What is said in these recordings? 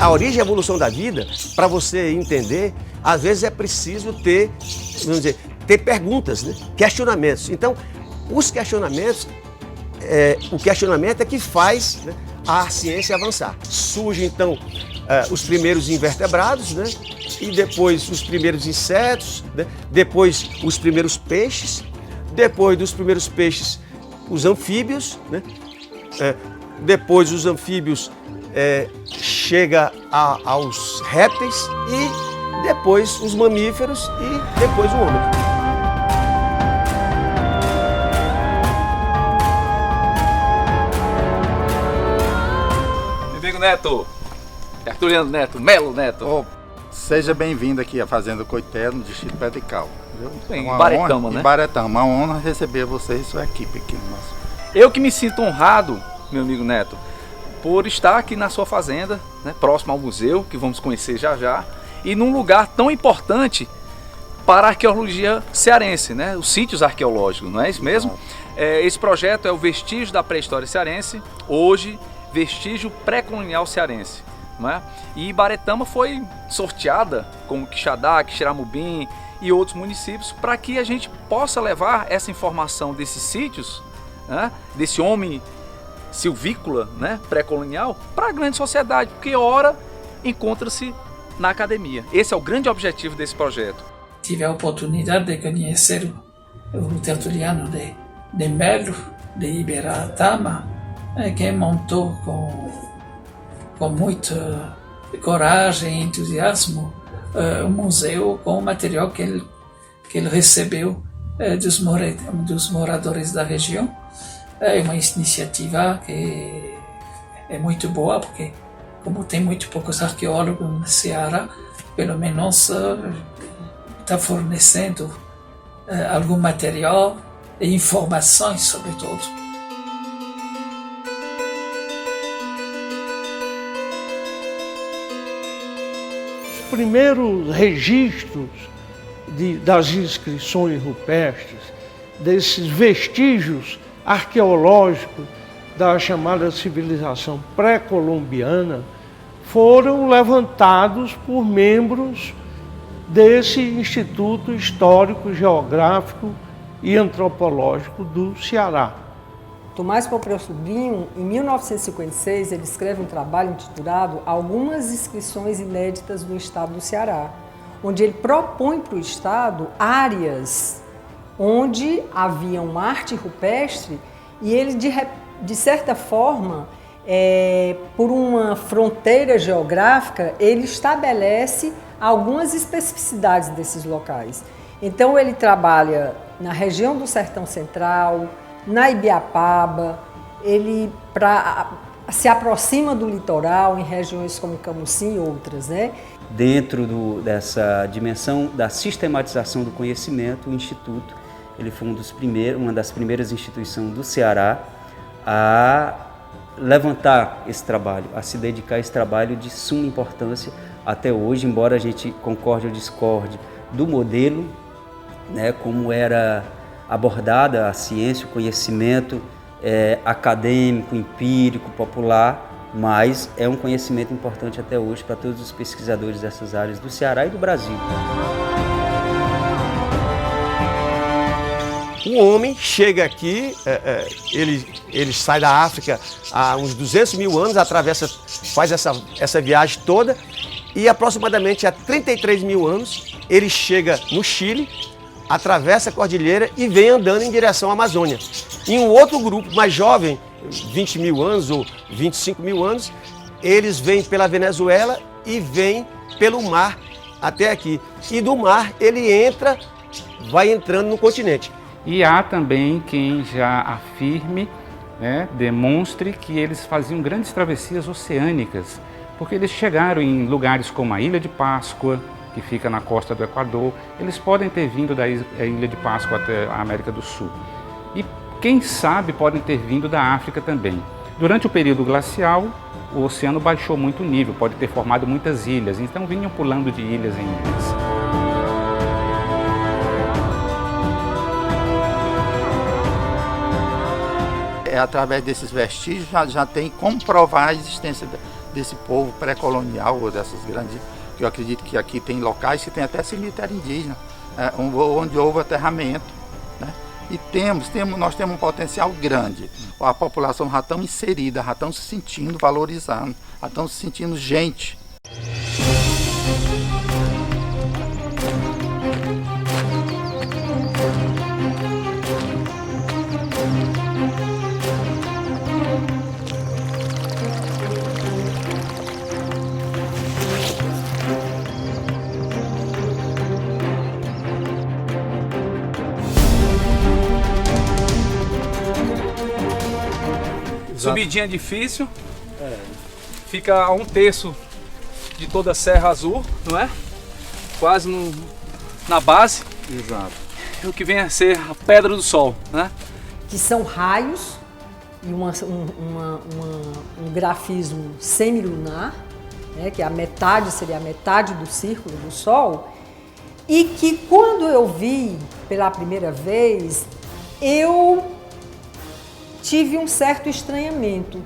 a origem e a evolução da vida, para você entender, às vezes é preciso ter, vamos dizer, ter perguntas, né? Questionamentos. Então, os questionamentos, o questionamento é que faz, né, a ciência avançar. Surgem, então, os primeiros invertebrados, né? E depois os primeiros insetos, né? Depois os primeiros peixes, depois dos primeiros peixes, os anfíbios, né? Depois os anfíbios chega aos répteis e depois os mamíferos e depois o homem. Meu amigo Neto, Tertuliano Neto, Melo Neto. Seja bem-vindo aqui à Fazenda Coité, no Distrito Pedrical. Em Ibaretama, né? Em Ibaretama, uma honra receber vocês e sua equipe aqui no nosso. Eu que me sinto honrado, meu amigo Neto, por estar aqui na sua fazenda, né, próximo ao museu, que vamos conhecer já já, e num lugar tão importante para a arqueologia cearense, né? Os sítios arqueológicos, não é isso mesmo? Esse projeto é o Vestígio da Pré-História Cearense, hoje Vestígio Pré-Colonial Cearense. Não é? E Ibaretama foi sorteada como Quixadá, Quixeramobim e outros municípios para que a gente possa levar essa informação desses sítios, né, desse homem silvícola, né, pré-colonial, para a grande sociedade, porque ora encontra-se na academia. Esse é o grande objetivo desse projeto. Tive a oportunidade de conhecer o Tertuliano de Melo, de Ibaretama, que montou com muita coragem e entusiasmo um museu com o material que ele recebeu dos moradores da região. É uma iniciativa que é muito boa, porque como tem muito poucos arqueólogos no Ceará, pelo menos está fornecendo algum material e informações, sobretudo. Os primeiros registros das inscrições rupestres, desses vestígios arqueológicos da chamada civilização pré-colombiana, foram levantados por membros desse Instituto Histórico, Geográfico e Antropológico do Ceará. Tomás Pompeu Sobrinho, em 1956, ele escreve um trabalho intitulado Algumas Inscrições Inéditas do Estado do Ceará, onde ele propõe para o Estado áreas onde havia uma arte rupestre e ele, de certa forma, por uma fronteira geográfica, ele estabelece algumas especificidades desses locais. Então ele trabalha na região do Sertão Central, na Ibiapaba, ele se aproxima do litoral em regiões como Camusim e outras, né? Dentro dessa dimensão da sistematização do conhecimento, o Instituto ele foi uma das primeiras instituições do Ceará a levantar esse trabalho, a se dedicar a esse trabalho de suma importância até hoje, embora a gente concorde ou discorde do modelo, né, como era abordada a ciência, o conhecimento acadêmico, empírico, popular, mas é um conhecimento importante até hoje para todos os pesquisadores dessas áreas do Ceará e do Brasil. O homem chega aqui, ele sai da África há uns 200 mil anos, faz essa viagem toda, e aproximadamente há 33 mil anos ele chega no Chile, atravessa a cordilheira e vem andando em direção à Amazônia. E um outro grupo mais jovem, 20 mil anos ou 25 mil anos, eles vêm pela Venezuela e vêm pelo mar até aqui. E do mar ele vai entrando no continente. E há também quem já afirme, né, demonstre que eles faziam grandes travessias oceânicas, porque eles chegaram em lugares como a Ilha de Páscoa, que fica na costa do Equador. Eles podem ter vindo da Ilha de Páscoa até a América do Sul. E quem sabe podem ter vindo da África também. Durante o período glacial, o oceano baixou muito o nível, pode ter formado muitas ilhas, então vinham pulando de ilhas em ilhas. Através desses vestígios já tem como provar a existência desse povo pré-colonial, ou dessas grandes, que eu acredito que aqui tem locais que tem até cemitério indígena, onde houve aterramento, né? E nós temos um potencial grande. A população já está inserida, já estão se sentindo valorizando, já estão se sentindo gente. Subidinha difícil, fica a 1/3 de toda a Serra Azul, não é? Quase na base. Exato. O que vem a ser a Pedra do Sol, né? Que são raios e um grafismo semilunar, né? Que seria a metade do círculo do Sol, e que quando eu vi pela primeira vez, eu tive um certo estranhamento,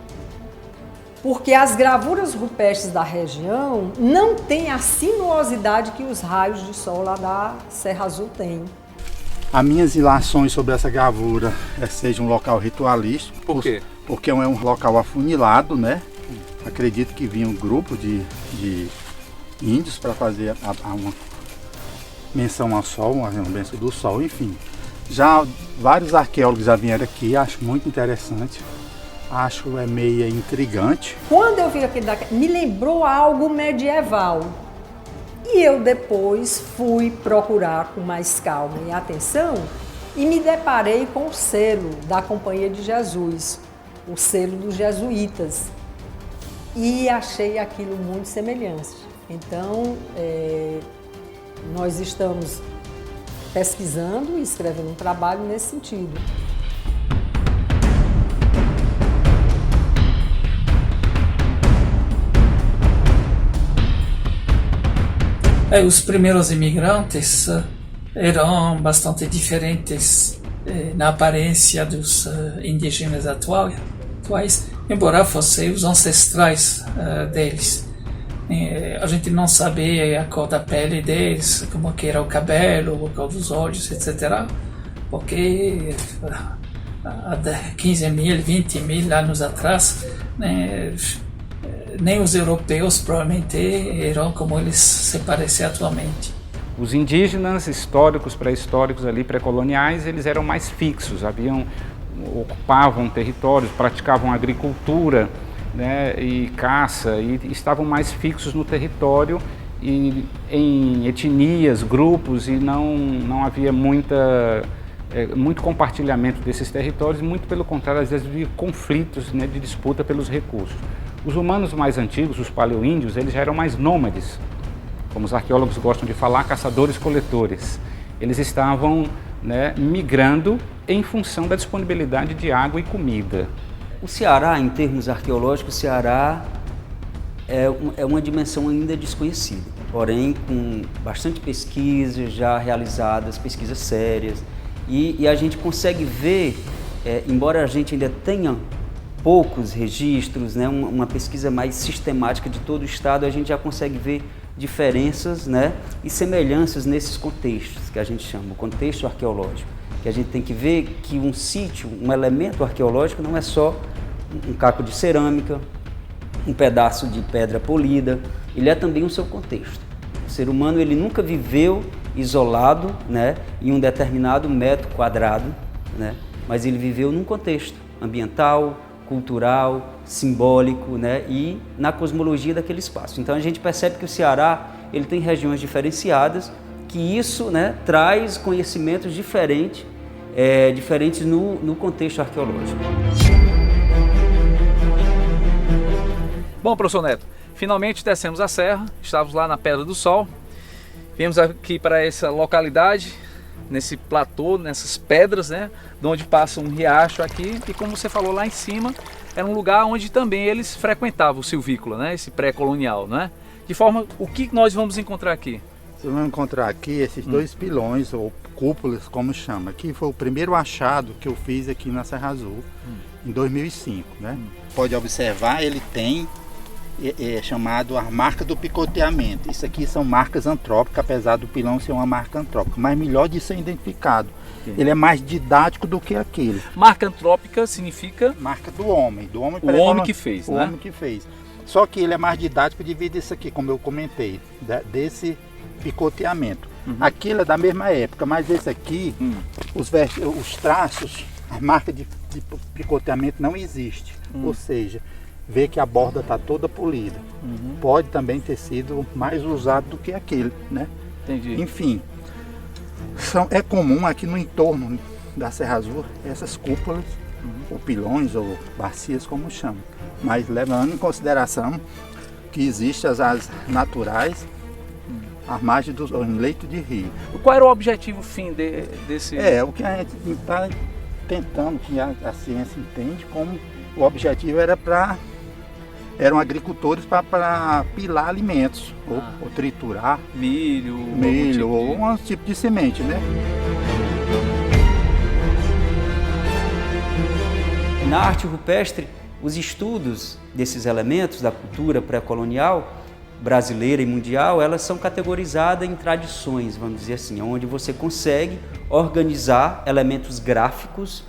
porque as gravuras rupestres da região não têm a sinuosidade que os raios de sol lá da Serra Azul têm. As minhas ilações sobre essa gravura seja um local ritualístico. Por quê? Porque é um local afunilado, né? Acredito que vinha um grupo de índios para fazer uma menção ao sol, uma lembrança do sol, enfim. Já vários arqueólogos já vieram aqui, acho muito interessante, acho meio intrigante. Quando eu vi aquele me lembrou algo medieval. E eu depois fui procurar com mais calma e atenção e me deparei com o selo da Companhia de Jesus, o selo dos jesuítas. E achei aquilo muito semelhante. Então, nós estamos pesquisando e escrevendo um trabalho nesse sentido. Os primeiros imigrantes eram bastante diferentes na aparência dos indígenas atuais, embora fossem os ancestrais deles. A gente não sabia a cor da pele deles, como que era o cabelo, a cor dos olhos, etc. Porque há 15 mil, 20 mil anos atrás, nem os europeus provavelmente eram como eles se parecem atualmente. Os indígenas históricos, pré-históricos ali, pré-coloniais, eles eram mais fixos, ocupavam territórios, praticavam agricultura, né, e caça, e estavam mais fixos no território e em etnias, grupos, e não havia muito compartilhamento desses territórios, muito pelo contrário, às vezes havia conflitos, né, de disputa pelos recursos. Os humanos mais antigos, os paleoíndios, eles já eram mais nômades, como os arqueólogos gostam de falar, caçadores-coletores. Eles estavam, né, migrando em função da disponibilidade de água e comida. O Ceará, em termos arqueológicos, o Ceará é uma dimensão ainda desconhecida, porém com bastante pesquisas já realizadas, pesquisas sérias, e a gente consegue ver, embora a gente ainda tenha poucos registros, né, uma pesquisa mais sistemática de todo o estado, a gente já consegue ver diferenças, né, e semelhanças nesses contextos que a gente chama, o contexto arqueológico. Que a gente tem que ver que um sítio, um elemento arqueológico não é só um caco de cerâmica, um pedaço de pedra polida, ele é também o seu contexto. O ser humano ele nunca viveu isolado, né, em um determinado metro quadrado, né, mas ele viveu num contexto ambiental, cultural, simbólico, né, e na cosmologia daquele espaço. Então a gente percebe que o Ceará ele tem regiões diferenciadas, que isso, né, traz conhecimentos diferentes no contexto arqueológico. Bom, professor Neto, finalmente descemos a serra, estávamos lá na Pedra do Sol, viemos aqui para essa localidade, nesse platô, nessas pedras, né, de onde passa um riacho aqui, e como você falou lá em cima, era um lugar onde também eles frequentavam o silvícola, né, esse pré-colonial, né? De forma, o que nós vamos encontrar aqui? Vocês vão encontrar aqui esses dois pilões, ou cúpulas, como chama. Aqui foi o primeiro achado que eu fiz aqui na Serra Azul, em 2005. Né? Pode observar, ele tem é chamado a marca do picoteamento. Isso aqui são marcas antrópicas, apesar do pilão ser uma marca antrópica, mas melhor de ser identificado. Ele é mais didático do que aquele. Marca antrópica significa Marca do homem. O homem que fez, né? O homem que fez. Só que ele é mais didático devido a isso aqui, como eu comentei, desse picoteamento. Aquele é da mesma época, mas esse aqui, os traços, a marca de picoteamento não existe. Ou seja, vê que a borda está toda polida. Pode também ter sido mais usado do que aquele, né? Entendi. Enfim, é comum aqui no entorno da Serra Azul essas cúpulas, ou pilões, ou bacias, como chamam. Mas levando em consideração que existem as naturais, à margem em leito de rio. Qual era o objetivo fim desse... O que a gente está tentando, que a ciência entende como o objetivo eram agricultores para pilar alimentos, ou triturar milho ou um tipo de semente, né? Na arte rupestre, os estudos desses elementos da cultura pré-colonial brasileira e mundial, elas são categorizadas em tradições, vamos dizer assim, onde você consegue organizar elementos gráficos,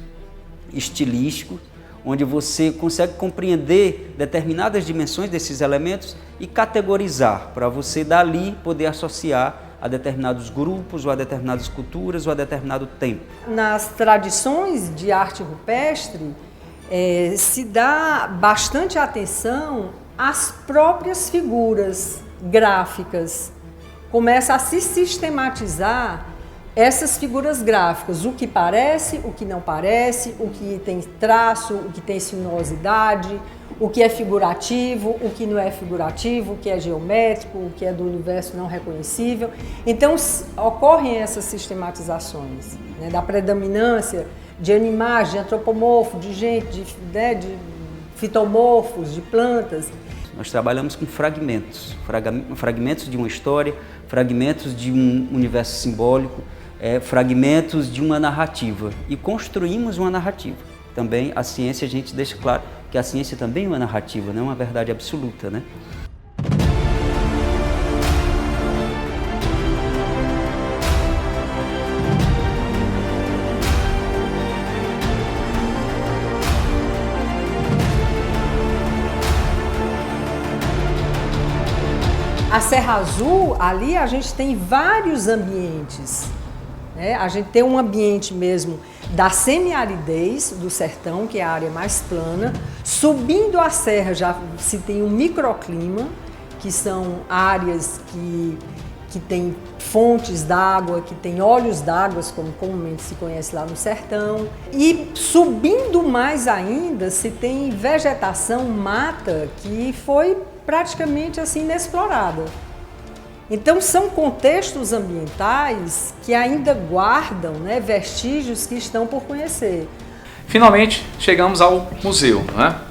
estilísticos, onde você consegue compreender determinadas dimensões desses elementos e categorizar, para você dali poder associar a determinados grupos, ou a determinadas culturas, ou a determinado tempo. Nas tradições de arte rupestre, se dá bastante atenção às próprias figuras gráficas. Começa a se sistematizar essas figuras gráficas, o que parece, o que não parece, o que tem traço, o que tem sinuosidade, o que é figurativo, o que não é figurativo, o que é geométrico, o que é do universo não reconhecível. Então, ocorrem essas sistematizações, né, da predominância de animais, de antropomorfo, de gente, de fitomorfos, de plantas. Nós trabalhamos com fragmentos, fragmentos de uma história, fragmentos de um universo simbólico, fragmentos de uma narrativa, e construímos uma narrativa. Também a ciência, a gente deixa claro que a ciência também é uma narrativa, não é uma verdade absoluta, né? A Serra Azul, ali a gente tem vários ambientes, né? A gente tem um ambiente mesmo da semiaridez do sertão, que é a área mais plana. Subindo a serra já se tem um microclima, que são áreas que tem fontes d'água, que tem olhos d'água, como comumente se conhece lá no sertão. E subindo mais ainda, se tem vegetação, mata, que foi praticamente assim inexplorada. Então são contextos ambientais que ainda guardam, né, vestígios que estão por conhecer. Finalmente chegamos ao museu, né?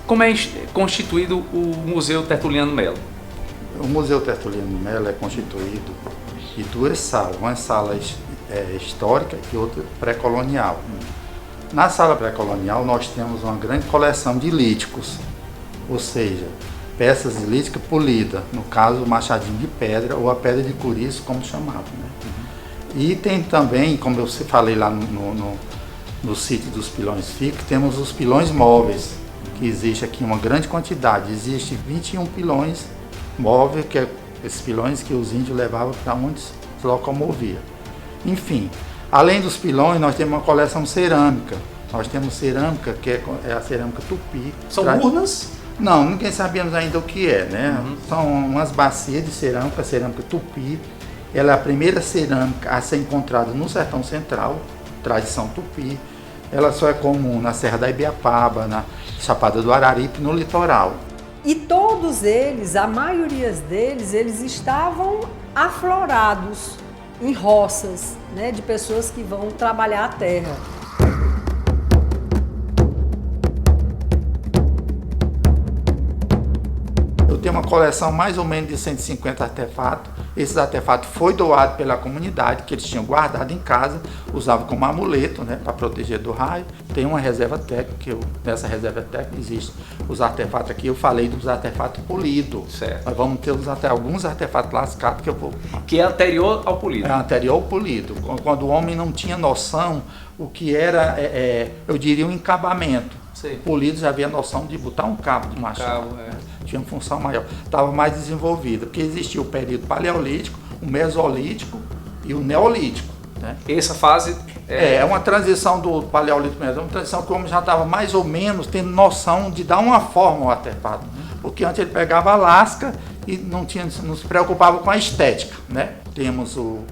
Como é constituído o Museu Tertuliano Melo? O Museu Tertuliano Melo é constituído de duas salas, uma sala histórica e outra pré-colonial. Na sala pré-colonial nós temos uma grande coleção de líticos, ou seja, peças de lítica polida, no caso o machadinho de pedra ou a pedra de curiço, como chamavam, né? E tem também, como eu falei lá no sítio dos pilões FIC, temos os pilões móveis, que existe aqui uma grande quantidade, existe 21 pilões móveis, que é esses pilões que os índios levavam para onde se locomovia. Enfim, além dos pilões, nós temos uma coleção cerâmica. Nós temos cerâmica, que é a cerâmica tupi. São urnas? Não, ninguém sabemos ainda o que é, né? São umas bacias de cerâmica, cerâmica tupi. Ela é a primeira cerâmica a ser encontrada no Sertão Central, tradição tupi. Ela só é comum na Serra da Ibiapaba, na Chapada do Araripe, no litoral. E todos eles, a maioria deles, eles estavam aflorados em roças, né, de pessoas que vão trabalhar a terra. Eu tenho uma coleção mais ou menos de 150 artefatos. Esses artefatos foi doado pela comunidade, que eles tinham guardado em casa, usavam como amuleto, né, para proteger do raio. Tem uma reserva técnica, nessa reserva técnica existem os artefatos aqui, eu falei dos artefatos polidos. Certo. Nós vamos ter até alguns artefatos lascados que eu vou... Que é anterior ao polido. É anterior ao polido, quando o homem não tinha noção o que era, eu diria, um encabamento. Sim. Polido já havia noção de botar um cabo de machado. Tinha uma função maior. Estava mais desenvolvida, porque existia o período paleolítico, o mesolítico e o neolítico. Né? Essa fase é uma transição do paleolítico mesmo, uma transição que o homem já estava mais ou menos tendo noção de dar uma forma ao artefato. Porque antes ele pegava a lasca e não se preocupava com a estética. Né? Temos o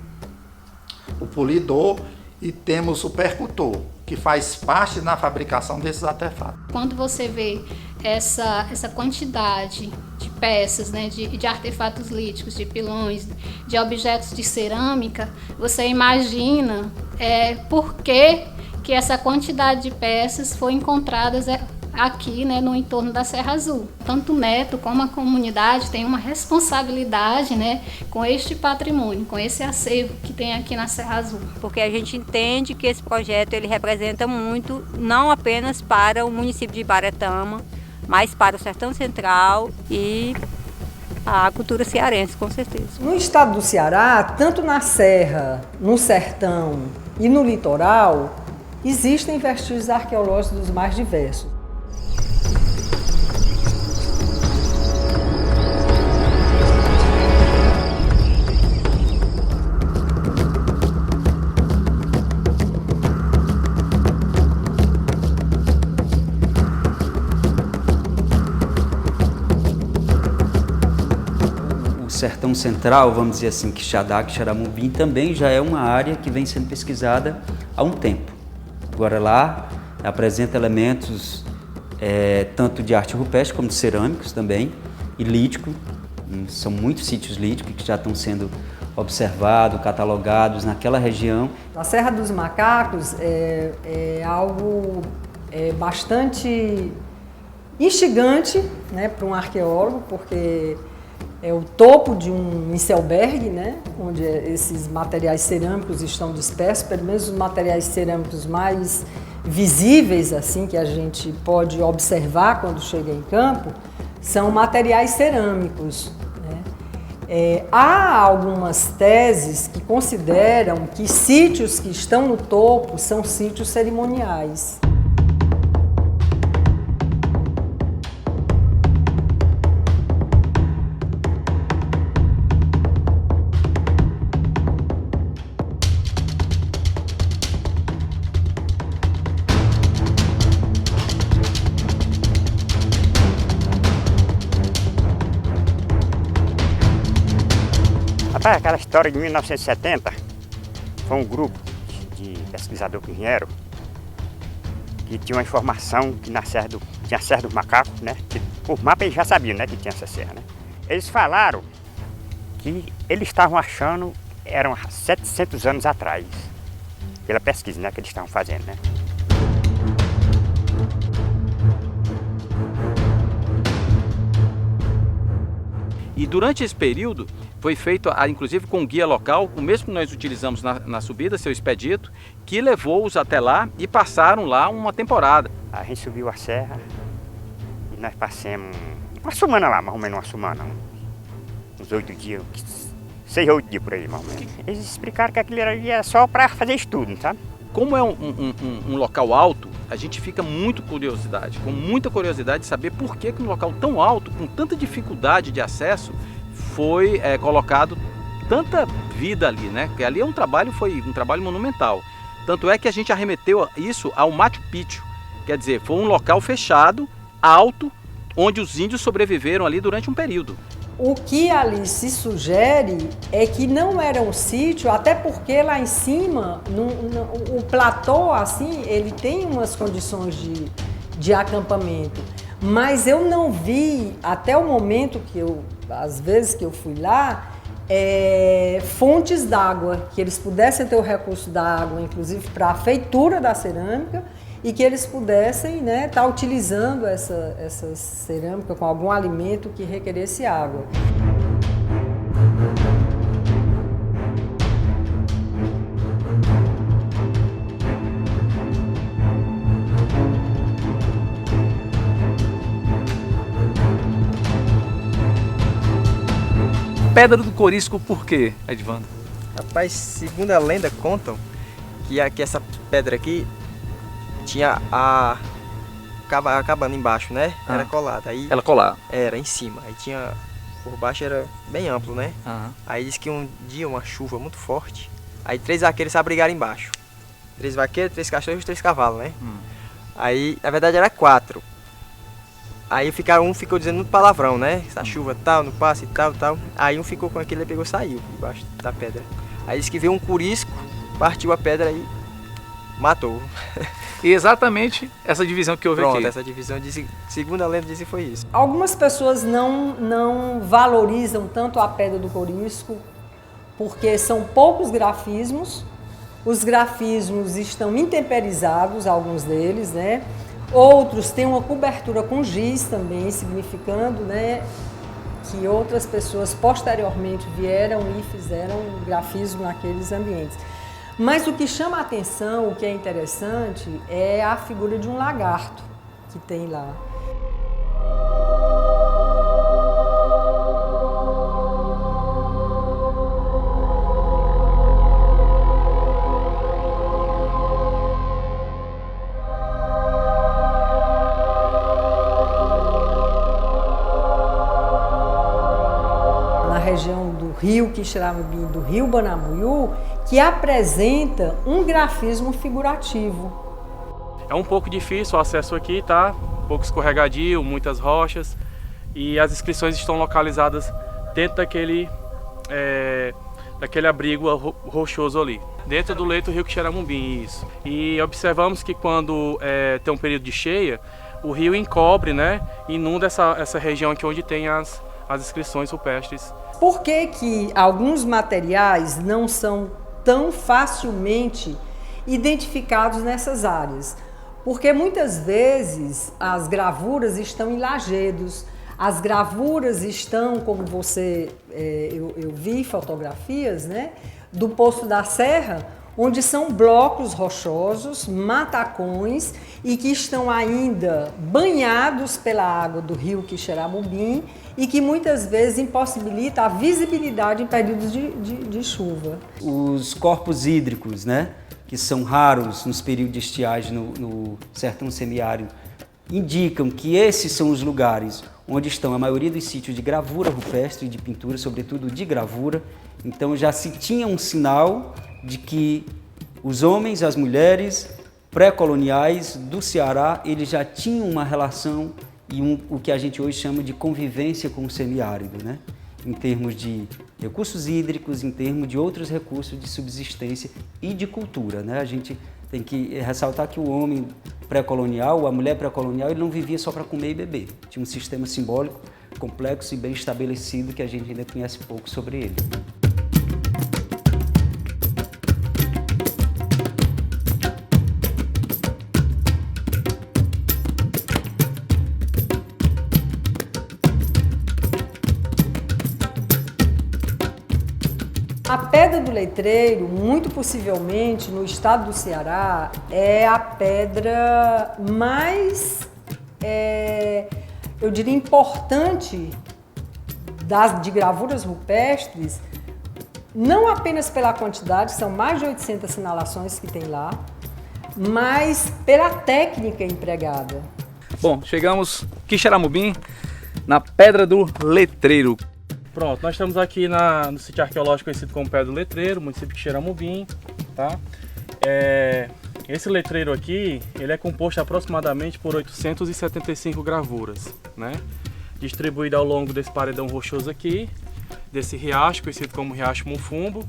polidor e temos o percutor, que faz parte na fabricação desses artefatos. Quando você vê essa quantidade de peças, né, de artefatos líticos, de pilões, de objetos de cerâmica, você imagina por que essa quantidade de peças foi encontradas aqui, né, no entorno da Serra Azul. Tanto o Neto como a comunidade tem uma responsabilidade, né, com este patrimônio, com esse acervo que tem aqui na Serra Azul. Porque a gente entende que esse projeto ele representa muito, não apenas para o município de Ibaretama, mas para o Sertão Central e a cultura cearense, com certeza. No estado do Ceará, tanto na Serra, no Sertão e no litoral, existem vestígios arqueológicos dos mais diversos. Sertão Central, vamos dizer assim, Quixadá, Quixaramubim, também já é uma área que vem sendo pesquisada há um tempo. Agora lá apresenta elementos tanto de arte rupestre como de cerâmicos também, e lítico. São muitos sítios líticos que já estão sendo observados, catalogados naquela região. A Serra dos Macacos é algo bastante instigante, né, para um arqueólogo, porque é o topo de um iceberg, né, onde esses materiais cerâmicos estão dispersos, pelo menos os materiais cerâmicos mais visíveis assim que a gente pode observar quando chega em campo, são materiais cerâmicos. Né? Há algumas teses que consideram que sítios que estão no topo são sítios cerimoniais. Aquela história de 1970, foi um grupo de pesquisadores que vieram, que tinha uma informação que tinha a Serra dos Macacos, né? Que, por mapa eles já sabiam, né, que tinha essa serra, né? Eles falaram que eles estavam achando, eram 700 anos atrás, pela pesquisa, né, que eles estavam fazendo, né? E durante esse período foi feito, inclusive com um guia local, o mesmo que nós utilizamos na subida, seu Expedito, que levou-os até lá e passaram lá uma temporada. A gente subiu a serra e nós passamos uma semana lá, mais ou menos uma semana, uns 8 dias, 6 ou 8 dias por aí, mais ou menos. Eles explicaram que aquilo era só para fazer estudo, sabe? Como é um local alto, a gente fica com muita curiosidade de saber por que num local tão alto, com tanta dificuldade de acesso, foi colocado tanta vida ali, né? Porque ali foi um trabalho monumental. Tanto é que a gente arremeteu isso ao Machu Picchu, quer dizer, foi um local fechado, alto, onde os índios sobreviveram ali durante um período. O que ali se sugere é que não era um sítio, até porque lá em cima, o platô, assim, ele tem umas condições de acampamento. Mas eu não vi, até o momento às vezes que eu fui lá, fontes d'água, que eles pudessem ter o recurso da água, inclusive para a feitura da cerâmica, e que eles pudessem estar utilizando essa cerâmica com algum alimento que requeresse água. Pedra do Corisco por quê, Edvando? Rapaz, segundo a lenda, contam que essa pedra aqui tinha a cabana embaixo, né? Era colada. Aí ela colada? Era, em cima. Aí tinha, por baixo era bem amplo, né? Aí diz que um dia, uma chuva muito forte, aí 3 vaqueiros se abrigaram embaixo. 3 vaqueiros, 3 cachorros e 3 cavalos, né? Aí, na verdade, era 4. Aí um ficou dizendo muito palavrão, né? Essa chuva tal, não passa e tal, tal. Aí um ficou com aquilo e pegou e saiu debaixo da pedra. Aí disse que veio um curisco, partiu a pedra e matou. E exatamente essa divisão que houve aqui. Pronto, essa divisão, segundo a lenda, disse que foi isso. Algumas pessoas não valorizam tanto a Pedra do Corisco porque são poucos grafismos. Os grafismos estão intemperizados, alguns deles, né? Outros têm uma cobertura com giz também, significando, né, que outras pessoas posteriormente vieram e fizeram grafismo naqueles ambientes. Mas o que chama a atenção, o que é interessante, é a figura de um lagarto que tem lá. Região do rio Quixeramobim, do rio Banamuiú, que apresenta um grafismo figurativo. É um pouco difícil o acesso aqui, tá? Um pouco escorregadio, muitas rochas, e as inscrições estão localizadas dentro daquele abrigo rochoso ali, dentro do leito do rio Quixeramobim, isso. E observamos que quando tem um período de cheia, o rio encobre, né? Inunda essa região aqui onde tem as inscrições rupestres. Por que alguns materiais não são tão facilmente identificados nessas áreas? Porque muitas vezes as gravuras estão em lajedos, as gravuras estão, como eu vi fotografias, né, do Poço da Serra, onde são blocos rochosos, matacões, e que estão ainda banhados pela água do rio Quixeramobim e que muitas vezes impossibilita a visibilidade em períodos de chuva. Os corpos hídricos, né, que são raros nos períodos de estiagem no sertão semiárido, indicam que esses são os lugares onde estão a maioria dos sítios de gravura rupestre e de pintura, sobretudo de gravura. Então já se tinha um sinal de que os homens e as mulheres pré-coloniais do Ceará, eles já tinham uma relação e o que a gente hoje chama de convivência com o semiárido, né? Em termos de recursos hídricos, em termos de outros recursos de subsistência e de cultura, né? A gente tem que ressaltar que o homem pré-colonial, a mulher pré-colonial, ele não vivia só para comer e beber. Tinha um sistema simbólico complexo e bem estabelecido que a gente ainda conhece pouco sobre ele. A Pedra do Letreiro, muito possivelmente no estado do Ceará, é a pedra mais, eu diria, importante de gravuras rupestres, não apenas pela quantidade, são mais de 800 sinalações que tem lá, mas pela técnica empregada. Bom, chegamos Quixeramobim, na Pedra do Letreiro. Pronto, nós estamos aqui no sítio arqueológico conhecido como Pedra do Letreiro, município de Quixeramobim, tá? Esse letreiro aqui, ele é composto aproximadamente por 875 gravuras, né? Distribuído ao longo desse paredão rochoso aqui, desse riacho, conhecido como Riacho Mufumbo,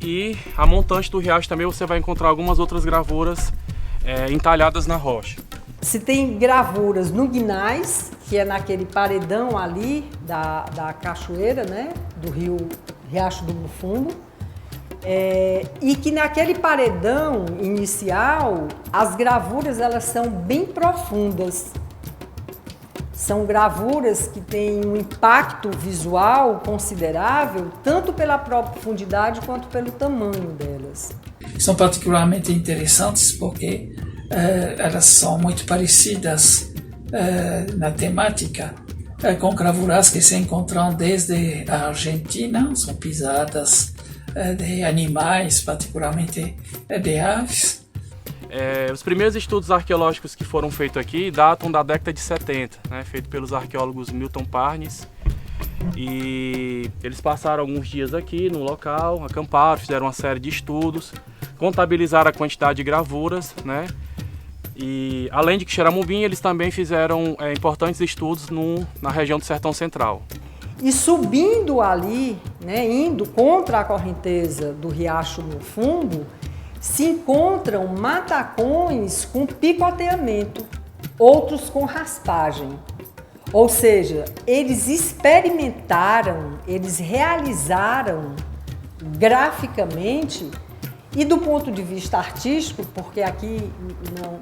e a montante do riacho também você vai encontrar algumas outras gravuras entalhadas na rocha. Se tem gravuras no Guinás, que é naquele paredão ali da cachoeira, né, do Riacho do Mufumbo, E que naquele paredão inicial, as gravuras elas são bem profundas. São gravuras que têm um impacto visual considerável, tanto pela profundidade quanto pelo tamanho delas. São particularmente interessantes porque elas são muito parecidas na temática com gravuras que se encontram desde a Argentina, são pisadas de animais, particularmente de aves. Os primeiros estudos arqueológicos que foram feitos aqui datam da década de 70, né, feito pelos arqueólogos Milton Parnes. E eles passaram alguns dias aqui no local, acamparam, fizeram uma série de estudos, contabilizaram a quantidade de gravuras, né? E além de Quixeramobim, eles também fizeram importantes estudos na região do Sertão Central. E subindo ali, né, indo contra a correnteza do Riacho no fundo, se encontram matacões com picoteamento, outros com raspagem. Ou seja, eles experimentaram, eles realizaram graficamente e do ponto de vista artístico, porque aqui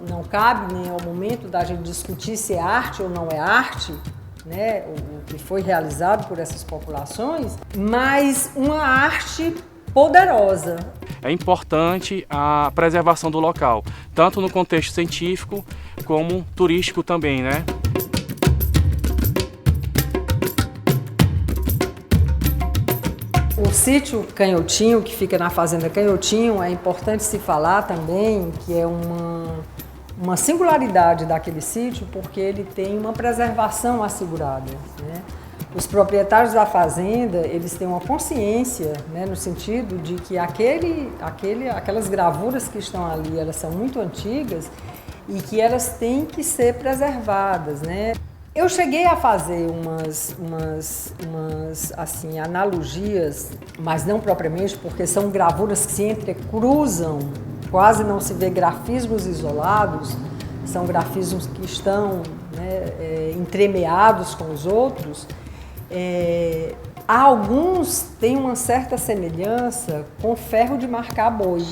não cabe nem ao momento da gente discutir se é arte ou não é arte, né, o que foi realizado por essas populações, mas uma arte poderosa. É importante a preservação do local, tanto no contexto científico como turístico também, né? O sítio Canhotinho, que fica na fazenda Canhotinho, é importante se falar também que é uma singularidade daquele sítio, porque ele tem uma preservação assegurada, né? Os proprietários da fazenda, eles têm uma consciência, né, no sentido de que aquelas gravuras que estão ali, elas são muito antigas e que elas têm que ser preservadas, né? Eu cheguei a fazer umas assim, analogias, mas não propriamente, porque são gravuras que se entrecruzam, quase não se vê grafismos isolados, são grafismos que estão, né, entremeados com os outros. Alguns têm uma certa semelhança com ferro de marcar boi.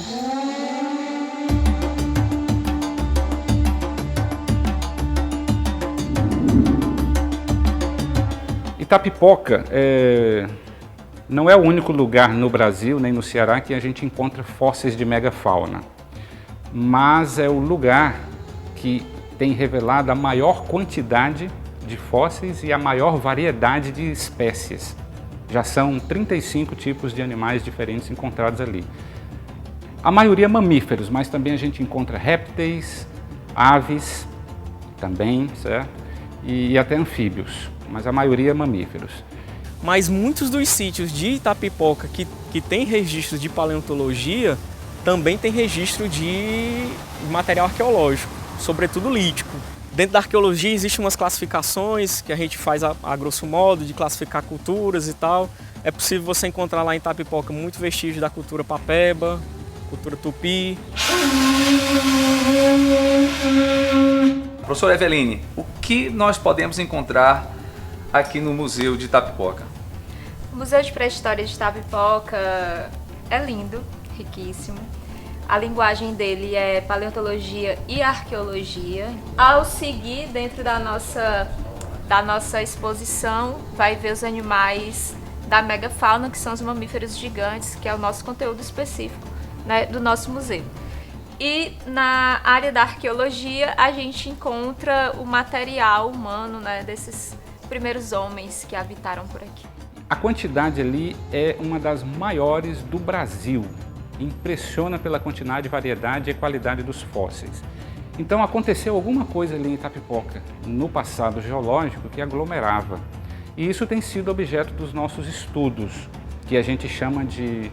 Itapipoca não é o único lugar no Brasil, nem no Ceará, que a gente encontra fósseis de megafauna, mas é o lugar que tem revelado a maior quantidade de fósseis e a maior variedade de espécies. Já são 35 tipos de animais diferentes encontrados ali. A maioria mamíferos, mas também a gente encontra répteis, aves também, certo? E até anfíbios, mas a maioria mamíferos. Mas muitos dos sítios de Itapipoca que tem registro de paleontologia também tem registro de material arqueológico, sobretudo lítico. Dentro da arqueologia existem umas classificações que a gente faz a grosso modo, de classificar culturas e tal. É possível você encontrar lá em Itapipoca muito vestígio da cultura papeba, cultura tupi. Professora Eveline, o que nós podemos encontrar aqui no Museu de Itapipoca? O Museu de Pré-História de Itapipoca é lindo, riquíssimo. A linguagem dele é paleontologia e arqueologia. Ao seguir, dentro da nossa exposição, vai ver os animais da megafauna, que são os mamíferos gigantes, que é o nosso conteúdo específico, né, do nosso museu. E na área da arqueologia, a gente encontra o material humano, né, desses primeiros homens que habitaram por aqui. A quantidade ali é uma das maiores do Brasil. Impressiona pela quantidade, variedade e qualidade dos fósseis. Então aconteceu alguma coisa ali em Itapipoca, no passado geológico, que aglomerava. E isso tem sido objeto dos nossos estudos, que a gente chama de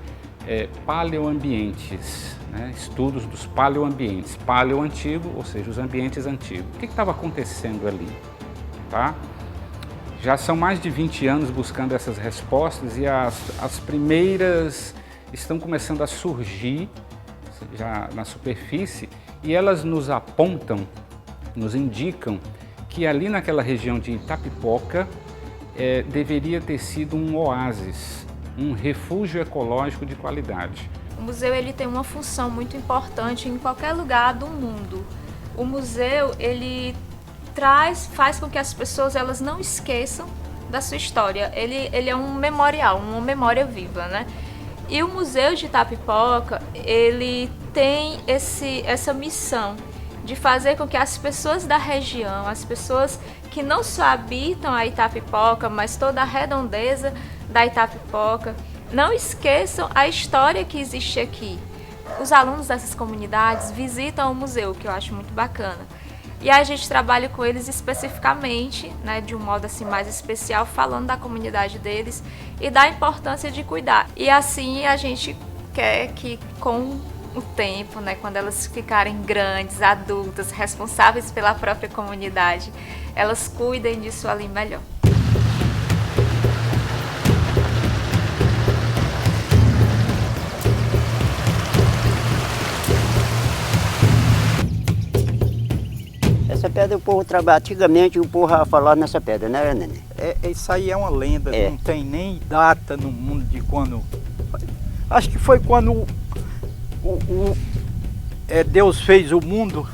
paleoambientes, né? Estudos dos paleoambientes. Paleo antigo, ou seja, os ambientes antigos. O que estava acontecendo ali? Tá? Já são mais de 20 anos buscando essas respostas e as primeiras estão começando a surgir já na superfície e elas nos apontam, nos indicam que ali naquela região de Itapipoca deveria ter sido um oásis, um refúgio ecológico de qualidade. O museu ele tem uma função muito importante em qualquer lugar do mundo. O museu ele faz com que as pessoas elas não esqueçam da sua história. Ele é um memorial, uma memória viva, né? E o Museu de Itapipoca, ele tem essa missão de fazer com que as pessoas da região, as pessoas que não só habitam a Itapipoca, mas toda a redondeza da Itapipoca, não esqueçam a história que existe aqui. Os alunos dessas comunidades visitam o museu, que eu acho muito bacana. E a gente trabalha com eles especificamente, né, de um modo assim mais especial, falando da comunidade deles e da importância de cuidar. E assim a gente quer que com o tempo, né, quando elas ficarem grandes, adultas, responsáveis pela própria comunidade, elas cuidem disso ali melhor. Essa pedra o povo trabalha, antigamente o povo ia falar nessa pedra, né, Nenê? Isso aí é uma lenda, não tem nem data no mundo de quando... Acho que foi quando Deus fez o mundo,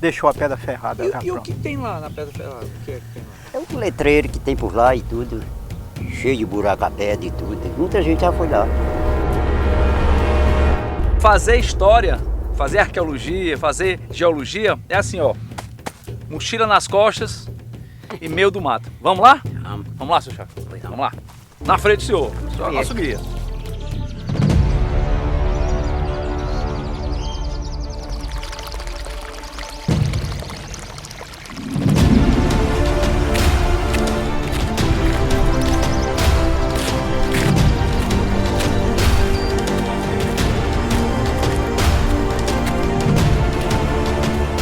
deixou a pedra ferrada. E o que tem lá na pedra ferrada? O que é que tem lá? É um letreiro que tem por lá e tudo, cheio de buraco a pedra e tudo. Muita gente já foi lá. Fazer história, fazer arqueologia, fazer geologia é assim, ó. Mochila nas costas e meio do mato. Vamos lá? Vamos lá, seu chefe. Vamos lá. Na frente do senhor. O senhor é nosso guia.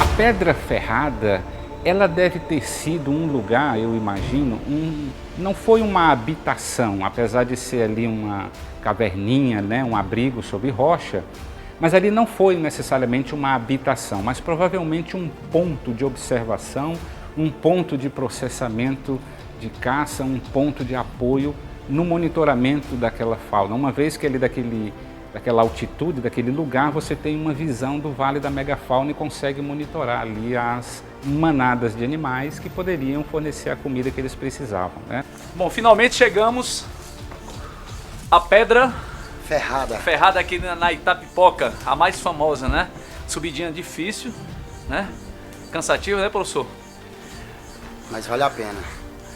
A Pedra Ferrada, ela deve ter sido um lugar, eu imagino, não foi uma habitação, apesar de ser ali uma caverninha, né, um abrigo sob rocha, mas ali não foi necessariamente uma habitação, mas provavelmente um ponto de observação, um ponto de processamento de caça, um ponto de apoio no monitoramento daquela fauna, uma vez que ali daquela altitude, daquele lugar, você tem uma visão do Vale da Megafauna e consegue monitorar ali as manadas de animais que poderiam fornecer a comida que eles precisavam, né? Bom, finalmente chegamos à Pedra Ferrada aqui na Itapipoca, a mais famosa, né? Subidinha difícil, né? Cansativa, né, professor? Mas vale a pena.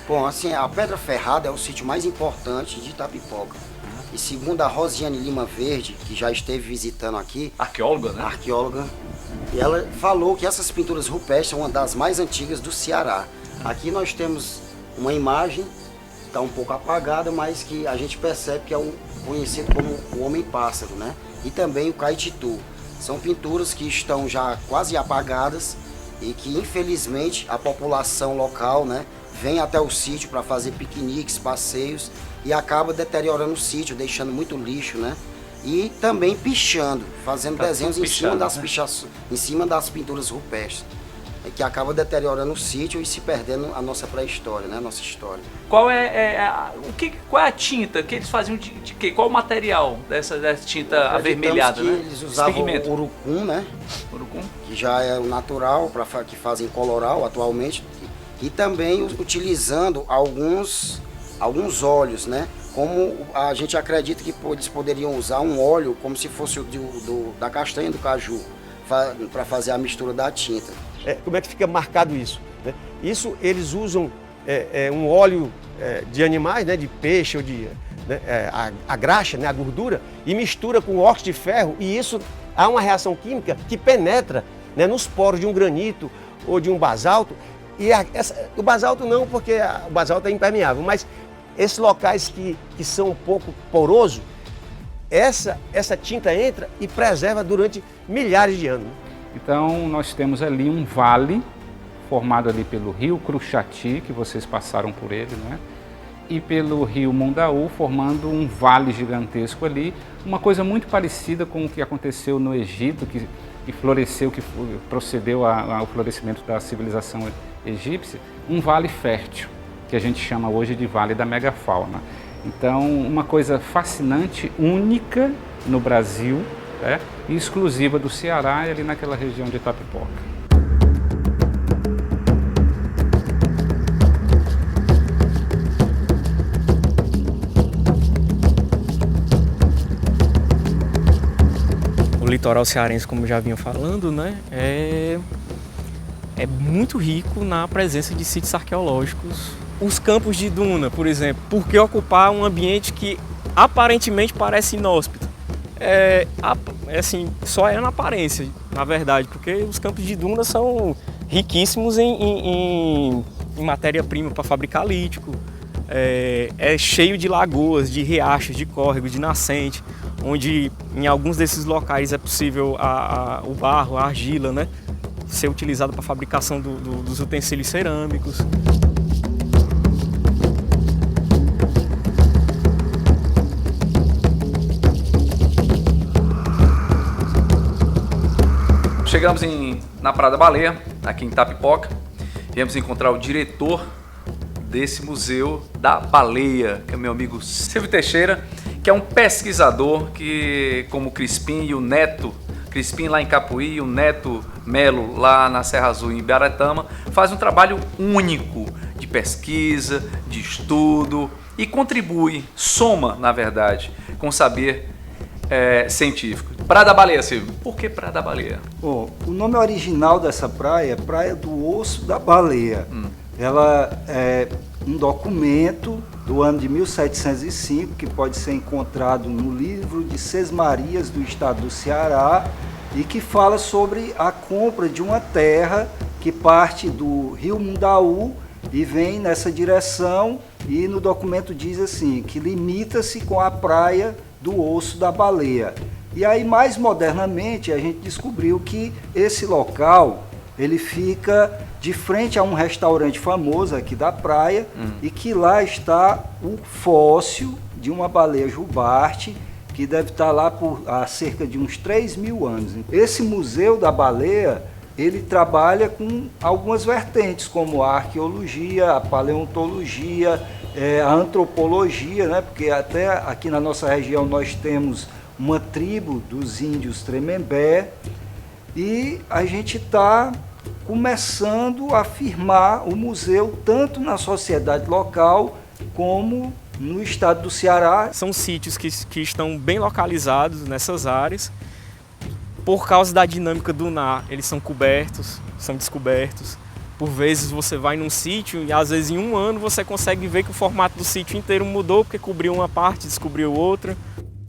Bom, assim, a Pedra Ferrada é o sítio mais importante de Itapipoca. E segundo a Rosiane Lima Verde, que já esteve visitando aqui... Arqueóloga, né? Arqueóloga. E ela falou que essas pinturas rupestres são uma das mais antigas do Ceará. Aqui nós temos uma imagem, está um pouco apagada, mas que a gente percebe que é conhecido como o Homem-Pássaro, né? E também o Caititu. São pinturas que estão já quase apagadas e que, infelizmente, a população local, né, vem até o sítio para fazer piqueniques, passeios, e acaba deteriorando o sítio, deixando muito lixo, né? E também pichando, fazendo desenhos em cima das pinturas rupestres, que acaba deteriorando o sítio e se perdendo a nossa pré-história, né? A nossa história. Qual é a tinta que eles faziam de quê? Qual o material dessa tinta avermelhada, né? Eles usavam o urucum, né? Urucum. Que já é o natural, que fazem coloral atualmente, e também utilizando alguns óleos, né? Como a gente acredita que eles poderiam usar um óleo como se fosse da castanha do caju, para fazer a mistura da tinta. Como é que fica marcado isso? Né? Isso eles usam um óleo de animais, né? De peixe ou de a graxa, né? A gordura, e mistura com óxido de ferro, e isso há uma reação química que penetra, né? Nos poros de um granito ou de um basalto. E o basalto não, porque o basalto é impermeável, mas esses locais que são um pouco porosos, essa tinta entra e preserva durante milhares de anos. Então nós temos ali um vale formado ali pelo rio Cruxati, que vocês passaram por ele, né? E pelo rio Mundaú, formando um vale gigantesco ali, uma coisa muito parecida com o que aconteceu no Egito, que floresceu, que procedeu ao florescimento da civilização egípcia, um vale fértil, que a gente chama hoje de Vale da Megafauna. Então, uma coisa fascinante, única no Brasil, e exclusiva do Ceará e ali naquela região de Itapipoca. O litoral cearense, como já vinha falando, né, é muito rico na presença de sítios arqueológicos. Os campos de duna, por exemplo, por que ocupar um ambiente que aparentemente parece inóspito? Assim, só é na aparência, na verdade, porque os campos de duna são riquíssimos em matéria-prima para fabricar lítico. É cheio de lagoas, de riachos, de córregos, de nascente, onde em alguns desses locais é possível o barro, a argila, né, ser utilizado para a fabricação dos utensílios cerâmicos. Chegamos na Praia da Baleia, aqui em Itapipoca. Viemos encontrar o diretor desse museu da baleia, que é meu amigo Silvio Teixeira, que é um pesquisador que, como o Crispim e o Neto, Crispim lá em Capuí e o Neto Melo lá na Serra Azul em Ibaretama, faz um trabalho único de pesquisa, de estudo e contribui, soma, na verdade, com o saber científico. Praia da Baleia, Silvio. Por que Praia da Baleia? Bom, o nome original dessa praia é Praia do Osso da Baleia. Ela é um documento do ano de 1705 que pode ser encontrado no livro de Sesmarias do estado do Ceará e que fala sobre a compra de uma terra que parte do Rio Mundaú e vem nessa direção, e no documento diz assim, que limita-se com a Praia do Osso da Baleia. E aí, mais modernamente, a gente descobriu que esse local, ele fica de frente a um restaurante famoso aqui da praia, e que lá está o fóssil de uma baleia jubarte, que deve estar lá há cerca de uns 3.000 anos. Esse Museu da Baleia, ele trabalha com algumas vertentes, como a arqueologia, a paleontologia, a antropologia, né? Porque até aqui na nossa região nós temos uma tribo dos índios Tremembé, e a gente está começando a firmar o museu tanto na sociedade local como no estado do Ceará. São sítios que estão bem localizados nessas áreas. Por causa da dinâmica dunar, eles são cobertos, são descobertos. Por vezes você vai num sítio e às vezes em um ano você consegue ver que o formato do sítio inteiro mudou porque cobriu uma parte, descobriu outra.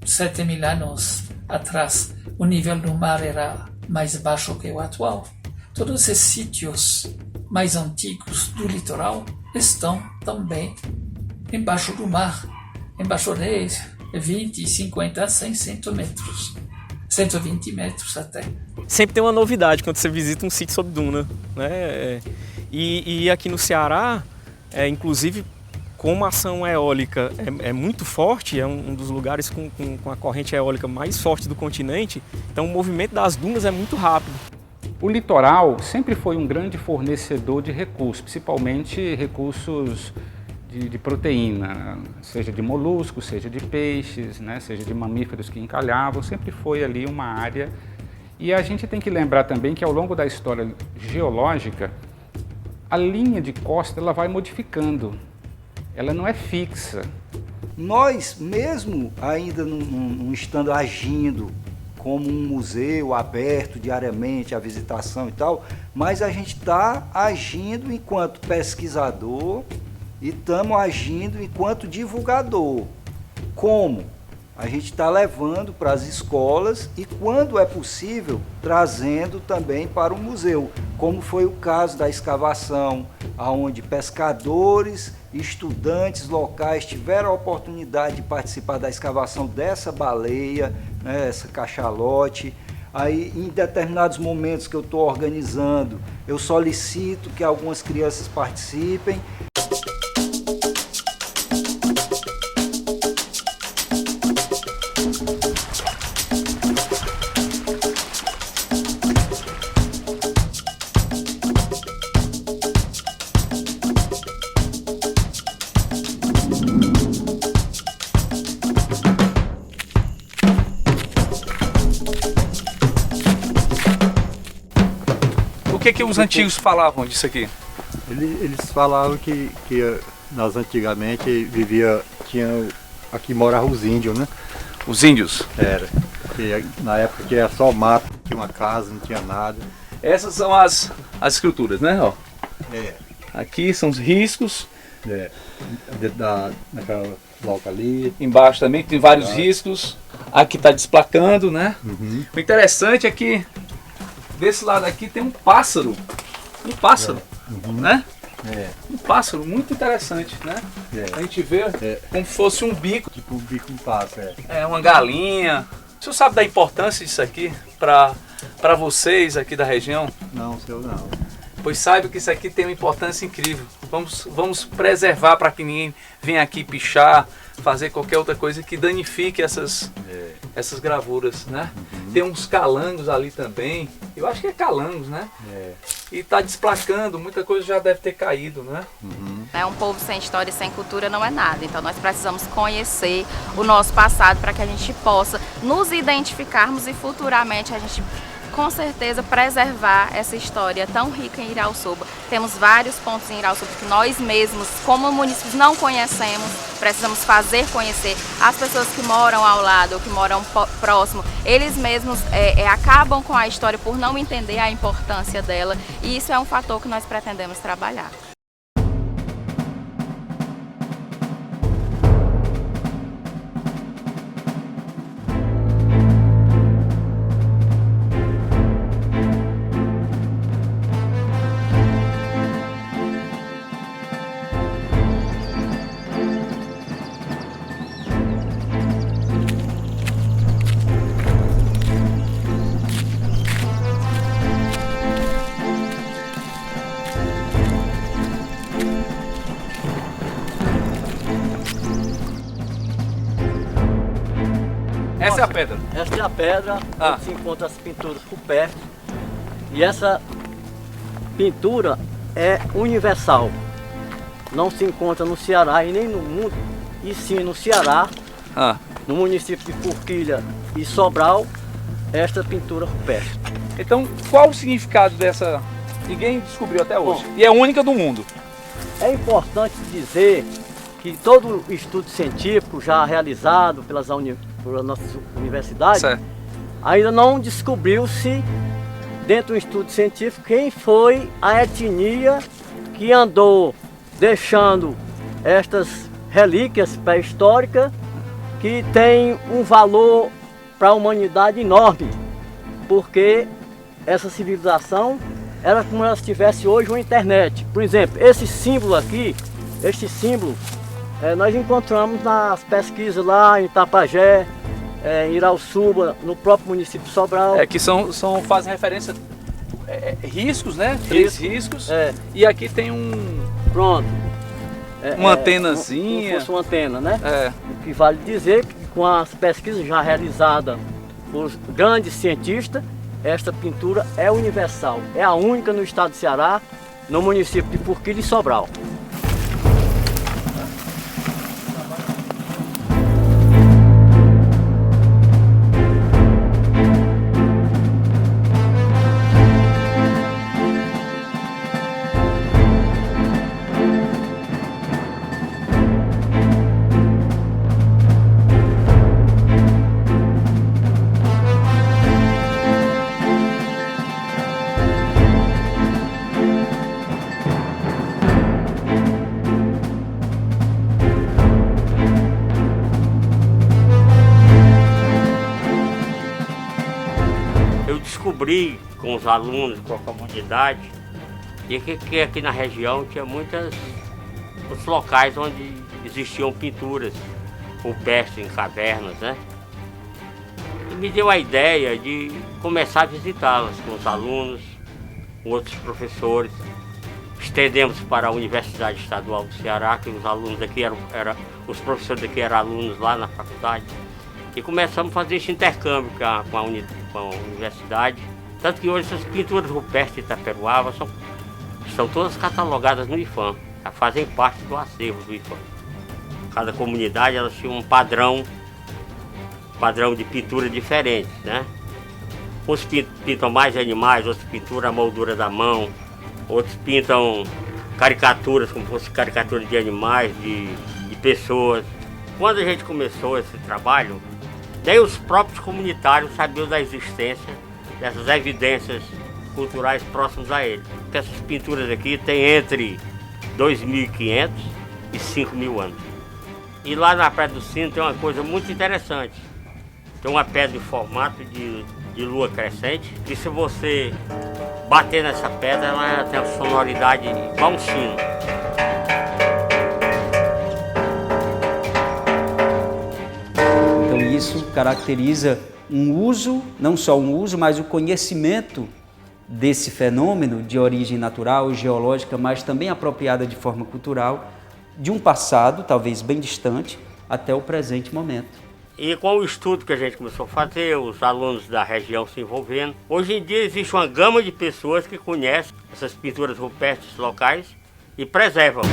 7.000 anos atrás, o nível do mar era mais baixo que o atual. Todos esses sítios mais antigos do litoral estão também embaixo do mar, embaixo de 20, 50, 100 centímetros, 120 metros até. Sempre tem uma novidade quando você visita um sítio sob duna, né? E aqui no Ceará, inclusive, como a ação eólica é muito forte, é um dos lugares com a corrente eólica mais forte do continente, então o movimento das dunas é muito rápido. O litoral sempre foi um grande fornecedor de recursos, principalmente recursos de proteína, seja de moluscos, seja de peixes, né, seja de mamíferos que encalhavam, sempre foi ali uma área. E a gente tem que lembrar também que ao longo da história geológica, a linha de costa ela vai modificando, ela não é fixa. Nós, mesmo ainda não estando agindo como um museu aberto diariamente à visitação e tal, mas a gente está agindo enquanto pesquisador e estamos agindo enquanto divulgador. Como? A gente está levando para as escolas e, quando é possível, trazendo também para o museu, como foi o caso da escavação, onde pescadores e estudantes locais tiveram a oportunidade de participar da escavação dessa baleia, né, essa cachalote. Aí, em determinados momentos que eu estou organizando, eu solicito que algumas crianças participem. que os antigos falavam disso aqui? Eles falavam que nós antigamente aqui moravam os índios, né? Os índios? Era. Que na época que era só mato, não tinha uma casa, não tinha nada. Essas são as escrituras, né? Ó. É. Aqui são os riscos. Naquela bloca ali. Embaixo também tem vários riscos. Aqui está desplacando, né? Uhum. O interessante é que desse lado aqui tem um pássaro. Um pássaro, né? Um pássaro muito interessante, né? A gente vê como se fosse um bico. Tipo um bico de pássaro. É, uma galinha. O senhor sabe da importância disso aqui para vocês aqui da região? Não, senhor, não. Pois saiba que isso aqui tem uma importância incrível. Vamos preservar para que ninguém venha aqui pichar, fazer qualquer outra coisa que danifique essas gravuras, né? Tem uns calangos ali também. Eu acho que é calangos, né? E está desplacando, muita coisa já deve ter caído, né? Um povo sem história e sem cultura não é nada. Então nós precisamos conhecer o nosso passado para que a gente possa nos identificarmos e futuramente a gente com certeza preservar essa história tão rica em Irauçuba. Temos vários pontos em Irauçuba que nós mesmos, como munícipes, não conhecemos, precisamos fazer conhecer. As pessoas que moram ao lado ou que moram próximo, eles mesmos acabam com a história por não entender a importância dela, e isso é um fator que nós pretendemos trabalhar. Essa é a pedra? Esta é a pedra onde se encontram as pinturas rupestres. E essa pintura é universal. Não se encontra no Ceará e nem no mundo, e sim no Ceará, no município de Forquilha e Sobral, esta pintura rupestre. Então, qual o significado dessa? Ninguém descobriu até hoje. E é única do mundo. É importante dizer que todo estudo científico já realizado pelas nossas universidades, ainda não descobriu-se, dentro do estudo científico, quem foi a etnia que andou deixando estas relíquias pré-históricas que tem um valor para a humanidade enorme, porque essa civilização era como ela tivesse hoje uma internet. Por exemplo, esse símbolo aqui, este símbolo, nós encontramos nas pesquisas lá em Tapajé, em Irauçuba, no próprio município de Sobral. Que fazem referência riscos, né? Três riscos. E aqui tem Pronto. Uma antenazinha. Como fosse uma antena, né? O que vale dizer que com as pesquisas já realizadas por grandes cientistas, esta pintura é universal. É a única no estado do Ceará, no município de Forquilha e Sobral. Descobri com os alunos, com a comunidade, e que aqui na região tinha muitos locais onde existiam pinturas rupestres em cavernas, né? E me deu a ideia de começar a visitá-las com os alunos, com outros professores. Estendemos para a Universidade Estadual do Ceará, que os alunos aqui os professores daqui eram alunos lá na faculdade. E começamos a fazer esse intercâmbio com a universidade. Tanto que hoje essas pinturas rupestres de Itaperuaba estão todas catalogadas no IFAM, fazem parte do acervo do IFAM. Cada comunidade elas tinha um padrão de pintura diferente, né? Uns pintam mais animais, outros pinturam a moldura da mão, outros pintam caricaturas, como fosse caricatura de animais, de pessoas. Quando a gente começou esse trabalho, nem os próprios comunitários sabiam da existência dessas evidências culturais próximas a eles. Porque essas pinturas aqui têm entre 2.500 e 5.000 anos. E lá na Praia do Sino tem uma coisa muito interessante. Tem uma pedra em formato de lua crescente, e se você bater nessa pedra, ela tem uma sonoridade igual um sino. Então isso caracteriza um uso, não só um uso, mas o conhecimento desse fenômeno de origem natural, geológica, mas também apropriada de forma cultural, de um passado, talvez bem distante, até o presente momento. E com o estudo que a gente começou a fazer, os alunos da região se envolvendo, hoje em dia existe uma gama de pessoas que conhecem essas pinturas rupestres locais e preservam.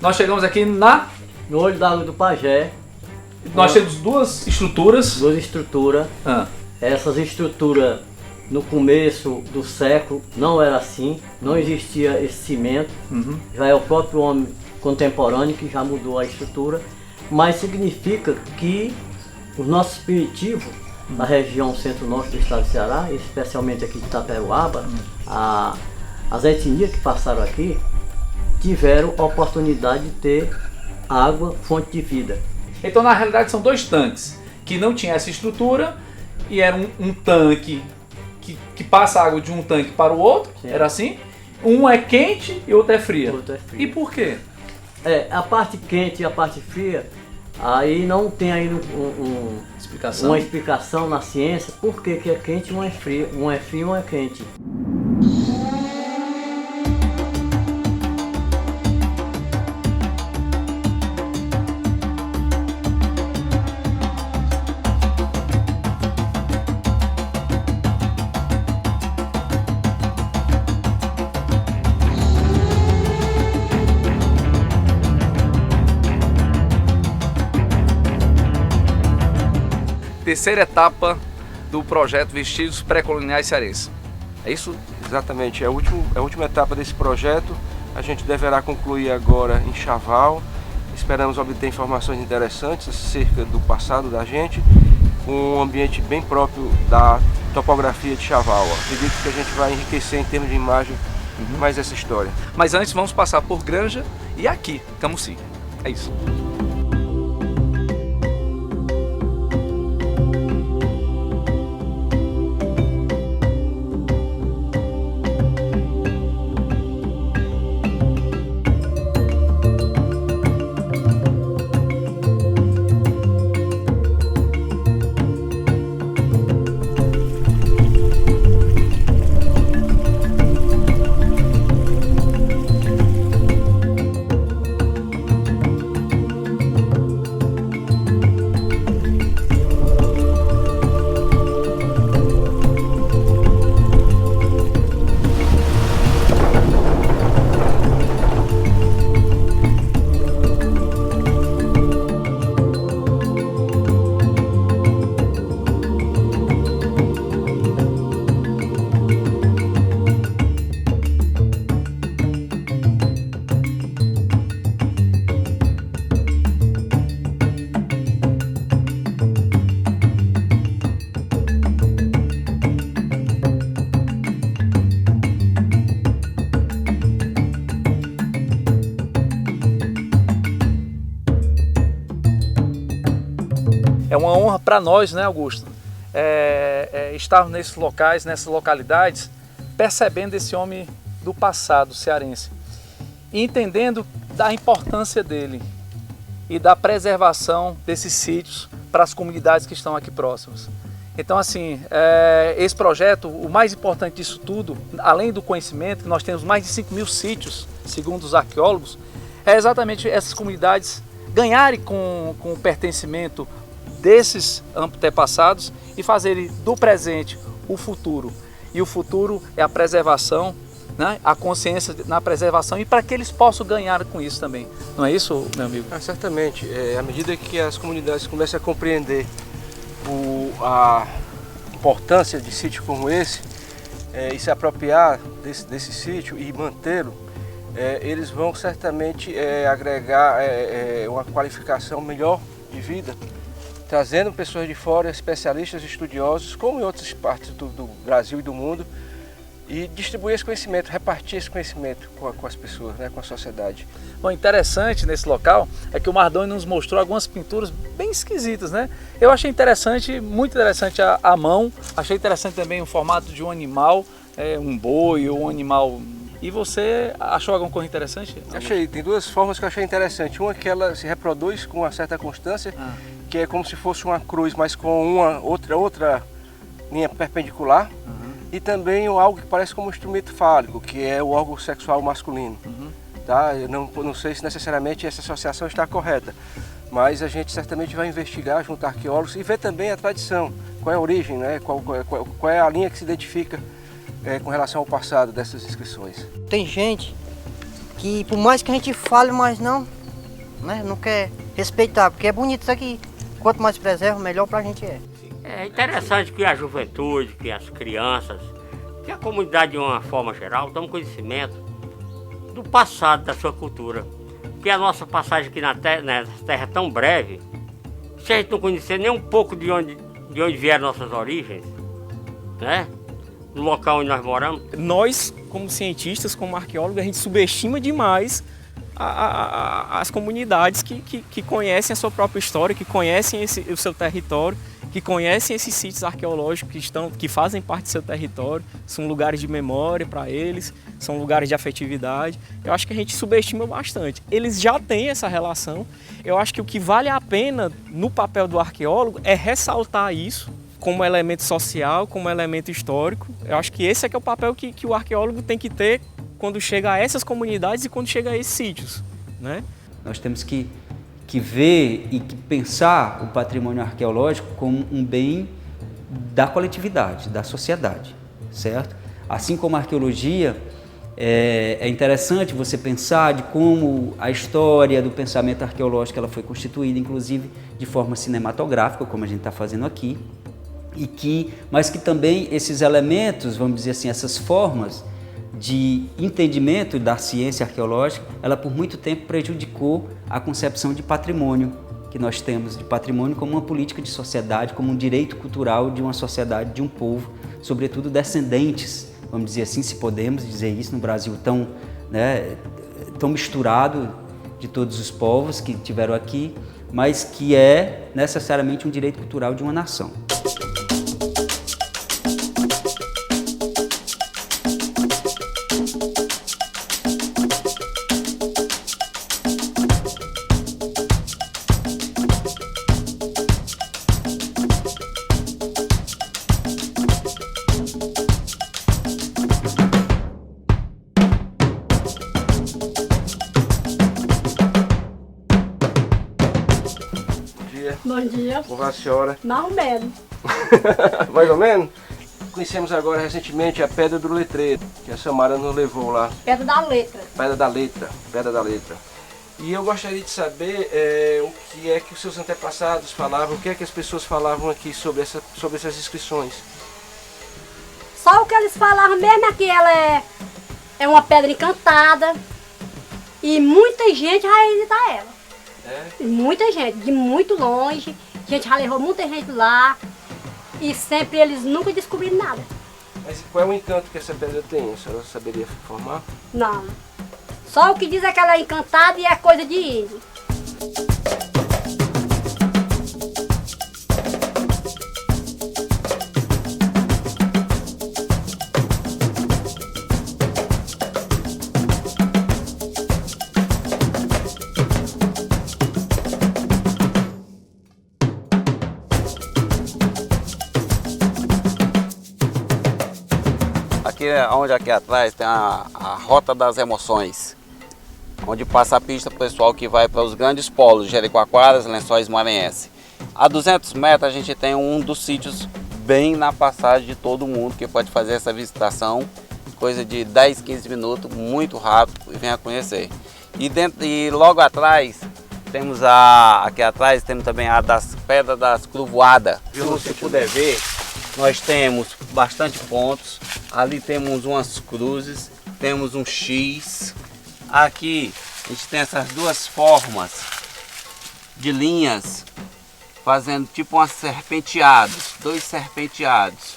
Nós chegamos aqui no Olho d'Água do Pajé. Nós temos duas estruturas. Duas estruturas. Essas estruturas, no começo do século, não era assim. Não existia esse cimento. Já é o próprio homem contemporâneo que já mudou a estrutura. Mas significa que os nossos primitivos, da região centro-norte do estado do Ceará, especialmente aqui de Itaperuaba, as etnias que passaram aqui, tiveram a oportunidade de ter água, fonte de vida. Então, na realidade, são dois tanques que não tinham essa estrutura e era um tanque que passa água de um tanque para o outro, era assim? Um é quente e outro é fria. E por quê? A parte quente e a parte fria, aí não tem aí uma explicação na ciência por que é quente e um é frio, um é frio e um é quente. Terceira etapa do projeto Vestígios Pré-Coloniais Cearenses. É isso? Exatamente, é a última etapa desse projeto. A gente deverá concluir agora em Chaval. Esperamos obter informações interessantes acerca do passado da gente, com um ambiente bem próprio da topografia de Chaval. Acredito que a gente vai enriquecer em termos de imagem mais essa história. Mas antes vamos passar por Granja e aqui, Camusim. É isso. É uma honra para nós, né, Augusto, estarmos nesses locais, nessas localidades, percebendo esse homem do passado cearense e entendendo da importância dele e da preservação desses sítios para as comunidades que estão aqui próximas. Então, assim, esse projeto, o mais importante disso tudo, além do conhecimento, que nós temos mais de 5.000 sítios, segundo os arqueólogos, é exatamente essas comunidades ganharem com o pertencimento desses antepassados e fazerem do presente o futuro. E o futuro é a preservação né, a consciência na preservação e para que eles possam ganhar com isso também. Não é isso, meu amigo? Certamente. À medida que as comunidades começam a compreender a importância de sítio como esse e se apropriar desse sítio e mantê-lo, eles vão certamente agregar uma qualificação melhor de vida, trazendo pessoas de fora, especialistas, estudiosos, como em outras partes do Brasil e do mundo, e distribuir esse conhecimento, repartir esse conhecimento com as pessoas, né, com a sociedade. Bom, interessante nesse local é que o Mardoni nos mostrou algumas pinturas bem esquisitas, né? Eu achei interessante, muito interessante a mão, achei interessante também o formato de um animal, um boi ou um animal. E você achou alguma coisa interessante? Achei, tem duas formas que eu achei interessante. Uma que ela se reproduz com uma certa constância, que é como se fosse uma cruz, mas com uma outra linha perpendicular. E também algo que parece como um instrumento fálico, que é o órgão sexual masculino. Tá? Eu não sei se necessariamente essa associação está correta, mas a gente certamente vai investigar junto a arqueólogos e ver também a tradição, qual é a origem, né? qual é a linha que se identifica com relação ao passado dessas inscrições. Tem gente que, por mais que a gente fale, mas não quer respeitar, porque é bonito isso aqui. Quanto mais preserva, melhor pra gente é. É interessante que a juventude, que as crianças, que a comunidade de uma forma geral, dão conhecimento do passado da sua cultura. Porque a nossa passagem aqui na terra é tão breve, se a gente não conhecer nem um pouco de onde vieram nossas origens, né? No local onde nós moramos. Nós, como cientistas, como arqueólogos, a gente subestima demais as comunidades que conhecem a sua própria história, que conhecem o seu território, que conhecem esses sítios arqueológicos que fazem parte do seu território, são lugares de memória para eles, são lugares de afetividade. Eu acho que a gente subestima bastante. Eles já têm essa relação. Eu acho que o que vale a pena no papel do arqueólogo é ressaltar isso como elemento social, como elemento histórico. Eu acho que esse é o papel que o arqueólogo tem que ter quando chega a essas comunidades e quando chega a esses sítios, né? Nós temos que ver e que pensar o patrimônio arqueológico como um bem da coletividade, da sociedade, certo? Assim como a arqueologia, é interessante você pensar de como a história do pensamento arqueológico ela foi constituída, inclusive de forma cinematográfica, como a gente está fazendo aqui, mas que também esses elementos, vamos dizer assim, essas formas de entendimento da ciência arqueológica, ela por muito tempo prejudicou a concepção de patrimônio que nós temos, de patrimônio como uma política de sociedade, como um direito cultural de uma sociedade, de um povo, sobretudo descendentes, vamos dizer assim, se podemos dizer isso, no Brasil tão misturado de todos os povos que tiveram aqui, mas que é necessariamente um direito cultural de uma nação. Bom dia. Como vai a senhora? Mais ou menos. Mais ou menos? Conhecemos agora recentemente a Pedra do Letreiro, que a Samara nos levou lá. Pedra da Letra. Pedra da Letra, Pedra da Letra. E eu gostaria de saber o que é que os seus antepassados falavam, o que é que as pessoas falavam aqui sobre essas inscrições. Só o que eles falavam mesmo é que ela é uma pedra encantada e muita gente vai visitar ela. Muita gente, de muito longe, a gente já levou muita gente lá e sempre eles nunca descobriram nada. Mas qual é o encanto que essa pedra tem? A senhora saberia informar? Não. Só o que diz é que ela é encantada e é coisa de índio. Aqui atrás tem a Rota das Emoções, onde passa a pista para o pessoal que vai para os grandes polos, Jericoacoara, Lençóis Maranhenses. A 200 metros a gente tem um dos sítios bem na passagem de todo mundo que pode fazer essa visitação coisa de 10, 15 minutos, muito rápido, e venha conhecer. E logo atrás, aqui atrás temos também a das Pedras das Cruvoadas. Se você puder ver, nós temos bastante pontos. Ali temos umas cruzes, temos um X. Aqui a gente tem essas duas formas de linhas, fazendo tipo umas serpenteados, 2 serpenteados.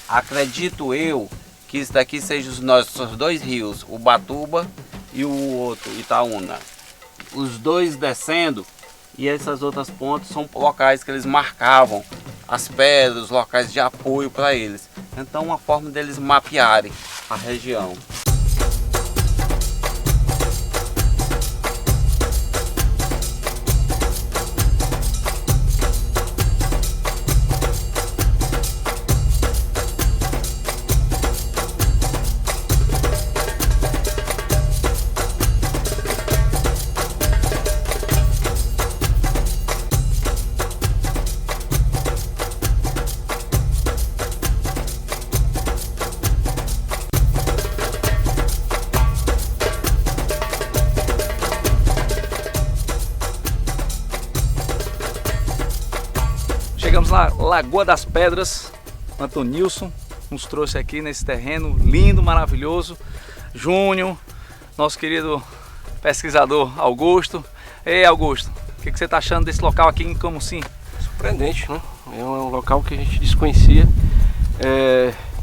Acredito eu que isso daqui sejam os nossos 2 rios, o Batuba e o outro, Itaúna. Os 2 descendo, e essas outras pontes são locais que eles marcavam as pedras, os locais de apoio para eles. Então, uma forma deles mapearem a região. Chegamos na Lagoa das Pedras. Antonilson nos trouxe aqui nesse terreno lindo, maravilhoso. Júnior, nosso querido pesquisador Augusto. Ei, Augusto, o que você está achando desse local aqui em Camusim? Surpreendente, né? É um local que a gente desconhecia.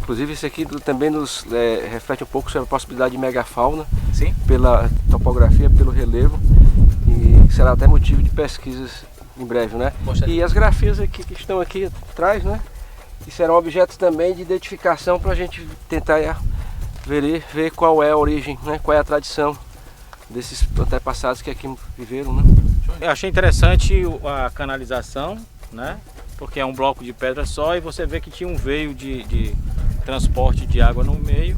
Inclusive esse aqui também nos reflete um pouco sobre a possibilidade de megafauna. Sim. Pela topografia, pelo relevo. E será até motivo de pesquisas em breve, né? E as grafias aqui que estão aqui atrás, né? E serão objetos também de identificação para a gente tentar ver qual é a origem, né? Qual é a tradição desses antepassados que aqui viveram, né? Eu achei interessante a canalização, né? Porque é um bloco de pedra só e você vê que tinha um veio de transporte de água no meio,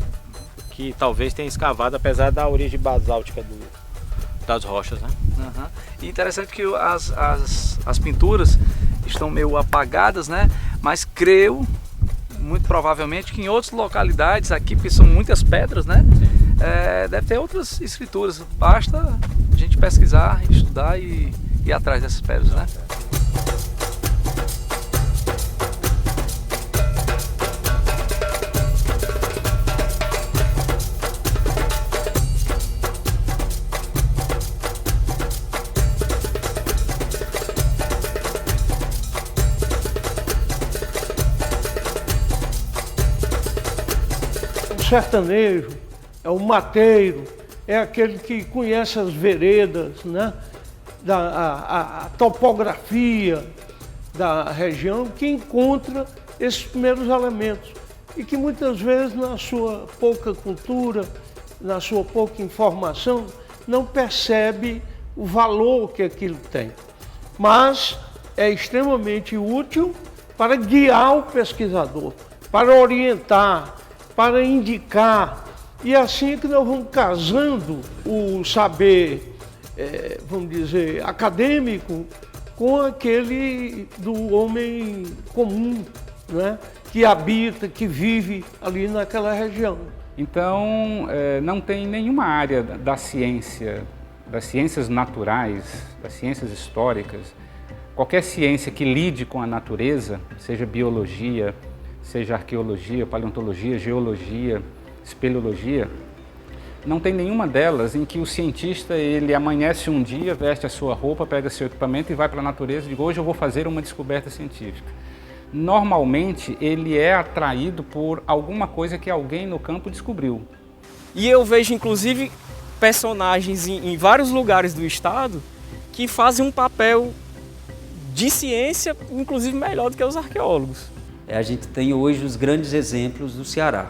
que talvez tenha escavado, apesar da origem basáltica das rochas, né? Uhum. E interessante que as pinturas estão meio apagadas, né? Mas creio, muito provavelmente, que em outras localidades aqui, porque são muitas pedras, né? Deve ter outras escrituras. Basta a gente pesquisar, estudar e ir atrás dessas pedras, né? O sertanejo é o mateiro, é aquele que conhece as veredas, né? A topografia da região, que encontra esses primeiros elementos e que muitas vezes na sua pouca cultura, na sua pouca informação, não percebe o valor que aquilo tem. Mas é extremamente útil para guiar o pesquisador, para orientar, para indicar, e assim é que nós vamos casando o saber, vamos dizer, acadêmico com aquele do homem comum, né? Que habita, que vive ali naquela região. Então, não tem nenhuma área da ciência, das ciências naturais, das ciências históricas, qualquer ciência que lide com a natureza, seja biologia, seja arqueologia, paleontologia, geologia, espeleologia, não tem nenhuma delas em que o cientista ele amanhece um dia, veste a sua roupa, pega seu equipamento e vai para a natureza e diz, hoje eu vou fazer uma descoberta científica. Normalmente ele é atraído por alguma coisa que alguém no campo descobriu. E eu vejo inclusive personagens em vários lugares do estado que fazem um papel de ciência, inclusive melhor do que os arqueólogos. A gente tem hoje os grandes exemplos do Ceará,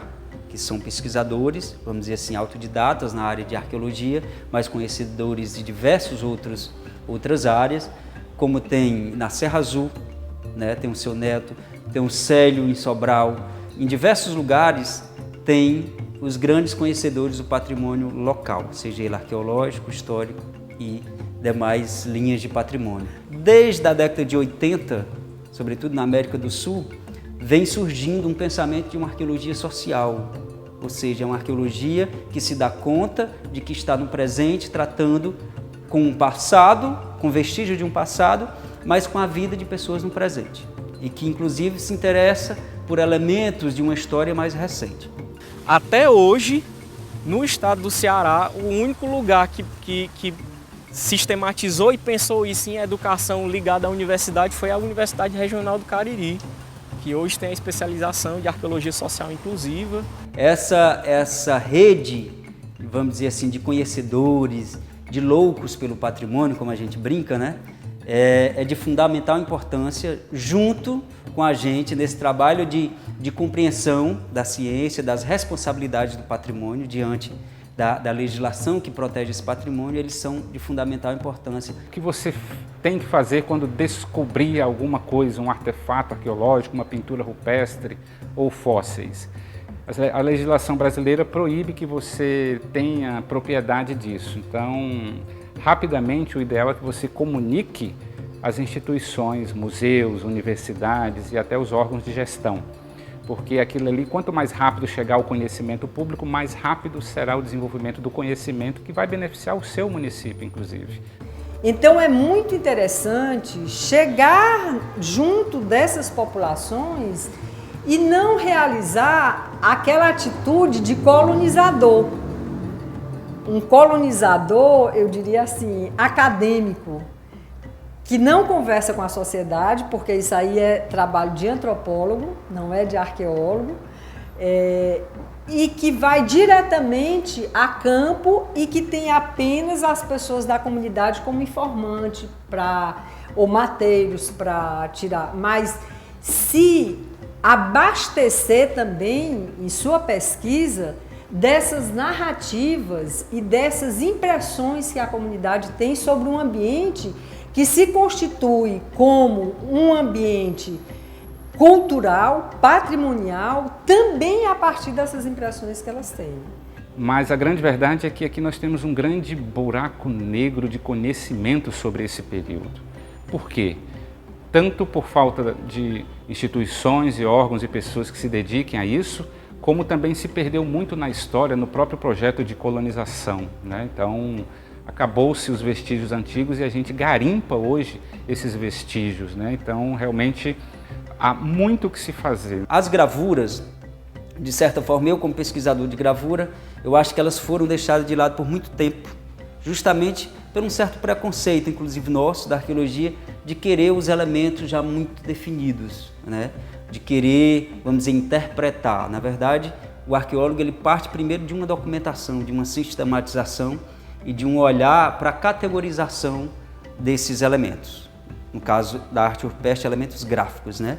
que são pesquisadores, vamos dizer assim, autodidatas na área de arqueologia, mas conhecedores de diversas outras áreas, como tem na Serra Azul, né, tem o seu Neto, tem o Célio em Sobral, em diversos lugares tem os grandes conhecedores do patrimônio local, seja ele arqueológico, histórico e demais linhas de patrimônio. Desde a década de 80, sobretudo na América do Sul, vem surgindo um pensamento de uma arqueologia social, ou seja, é uma arqueologia que se dá conta de que está no presente, tratando com um passado, com vestígio de um passado, mas com a vida de pessoas no presente. E que, inclusive, se interessa por elementos de uma história mais recente. Até hoje, no estado do Ceará, o único lugar que sistematizou e pensou isso em educação ligada à universidade foi a Universidade Regional do Cariri, que hoje tem a especialização de arqueologia social inclusiva. Essa rede, vamos dizer assim, de conhecedores, de loucos pelo patrimônio, como a gente brinca, né? É de fundamental importância junto com a gente nesse trabalho de compreensão da ciência, das responsabilidades do patrimônio diante da legislação que protege esse patrimônio. Eles são de fundamental importância. O que você tem que fazer quando descobrir alguma coisa, um artefato arqueológico, uma pintura rupestre ou fósseis? A legislação brasileira proíbe que você tenha propriedade disso. Então, rapidamente, o ideal é que você comunique às instituições, museus, universidades e até os órgãos de gestão. Porque aquilo ali, quanto mais rápido chegar ao conhecimento público, mais rápido será o desenvolvimento do conhecimento que vai beneficiar o seu município, inclusive. Então é muito interessante chegar junto dessas populações e não realizar aquela atitude de colonizador. Um colonizador, eu diria assim, acadêmico, que não conversa com a sociedade, porque isso aí é trabalho de antropólogo, não é de arqueólogo, e que vai diretamente a campo e que tem apenas as pessoas da comunidade como informante ou mateiros para tirar. Mas se abastecer também em sua pesquisa dessas narrativas e dessas impressões que a comunidade tem sobre um ambiente que se constitui como um ambiente cultural, patrimonial, também a partir dessas impressões que elas têm. Mas a grande verdade é que aqui nós temos um grande buraco negro de conhecimento sobre esse período. Por quê? Tanto por falta de instituições e órgãos e pessoas que se dediquem a isso, como também se perdeu muito na história, no próprio projeto de colonização, né? Então, acabou-se os vestígios antigos e a gente garimpa hoje esses vestígios, né? Então, realmente, há muito o que se fazer. As gravuras, de certa forma, eu como pesquisador de gravura, eu acho que elas foram deixadas de lado por muito tempo, justamente por um certo preconceito, inclusive nosso, da arqueologia, de querer os elementos já muito definidos, né? De querer, vamos dizer, interpretar. Na verdade, o arqueólogo ele parte primeiro de uma documentação, de uma sistematização e de um olhar para a categorização desses elementos. No caso da arte rupestre, elementos gráficos, né?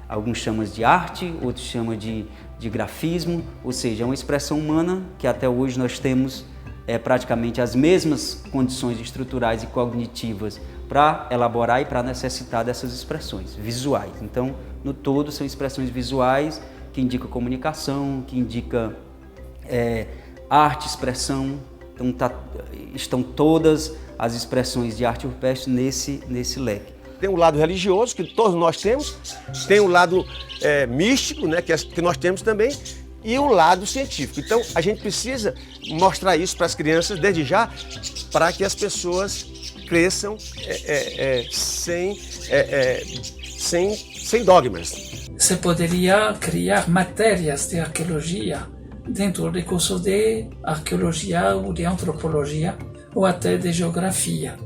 Alguns chamam de arte, outros chamam de grafismo, ou seja, é uma expressão humana que até hoje nós temos praticamente as mesmas condições estruturais e cognitivas para elaborar e para necessitar dessas expressões visuais. Então, no todo, são expressões visuais que indicam comunicação, que indicam arte, expressão. Então, estão todas as expressões de arte rupestre nesse leque. Tem o lado religioso, que todos nós temos, tem o lado místico, né, que nós temos também, e o lado científico. Então, a gente precisa mostrar isso para as crianças desde já, para que as pessoas cresçam sem dogmas. Se poderia criar matérias de arqueologia dentro do curso de arqueologia ou de antropologia ou até de geografia,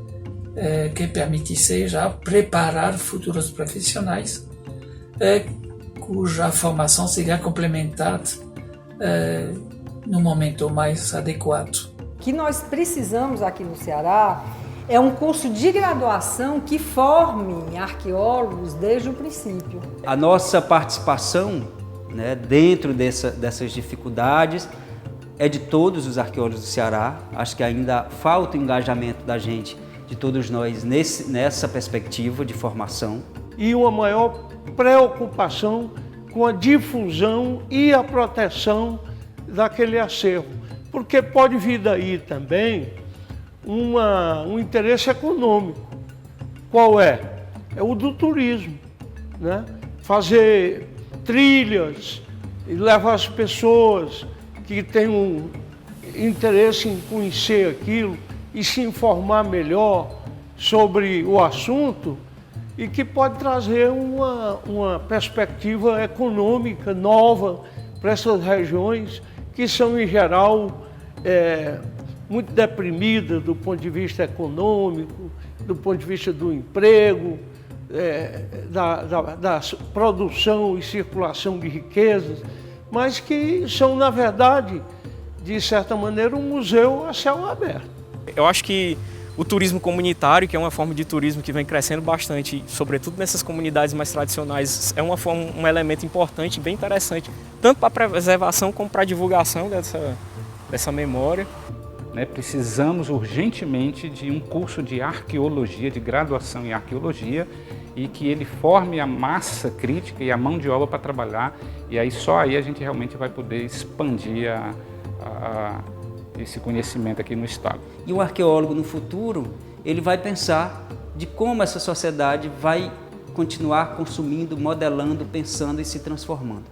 que permitisse já preparar futuros profissionais cuja formação seria complementada no momento mais adequado. O que nós precisamos aqui no Ceará é um curso de graduação que forme arqueólogos desde o princípio. A nossa participação, né, dentro dessas dificuldades é de todos os arqueólogos do Ceará. Acho que ainda falta o engajamento da gente, de todos nós, nessa perspectiva de formação. E uma maior preocupação com a difusão e a proteção daquele acervo, porque pode vir daí também um interesse econômico. Qual é? É o do turismo, né? Fazer trilhas e levar as pessoas que tem um interesse em conhecer aquilo e se informar melhor sobre o assunto e que pode trazer uma perspectiva econômica nova para essas regiões que são, em geral, muito deprimidas do ponto de vista econômico, do ponto de vista do emprego, da produção e circulação de riquezas, mas que são, na verdade, de certa maneira, um museu a céu aberto. Eu acho que o turismo comunitário, que é uma forma de turismo que vem crescendo bastante, sobretudo nessas comunidades mais tradicionais, é um elemento importante, bem interessante, tanto para a preservação como para a divulgação dessa memória. Precisamos urgentemente de um curso de arqueologia, de graduação em arqueologia, e que ele forme a massa crítica e a mão de obra para trabalhar, e aí só aí a gente realmente vai poder expandir esse conhecimento aqui no estado. E o arqueólogo no futuro, ele vai pensar de como essa sociedade vai continuar consumindo, modelando, pensando e se transformando.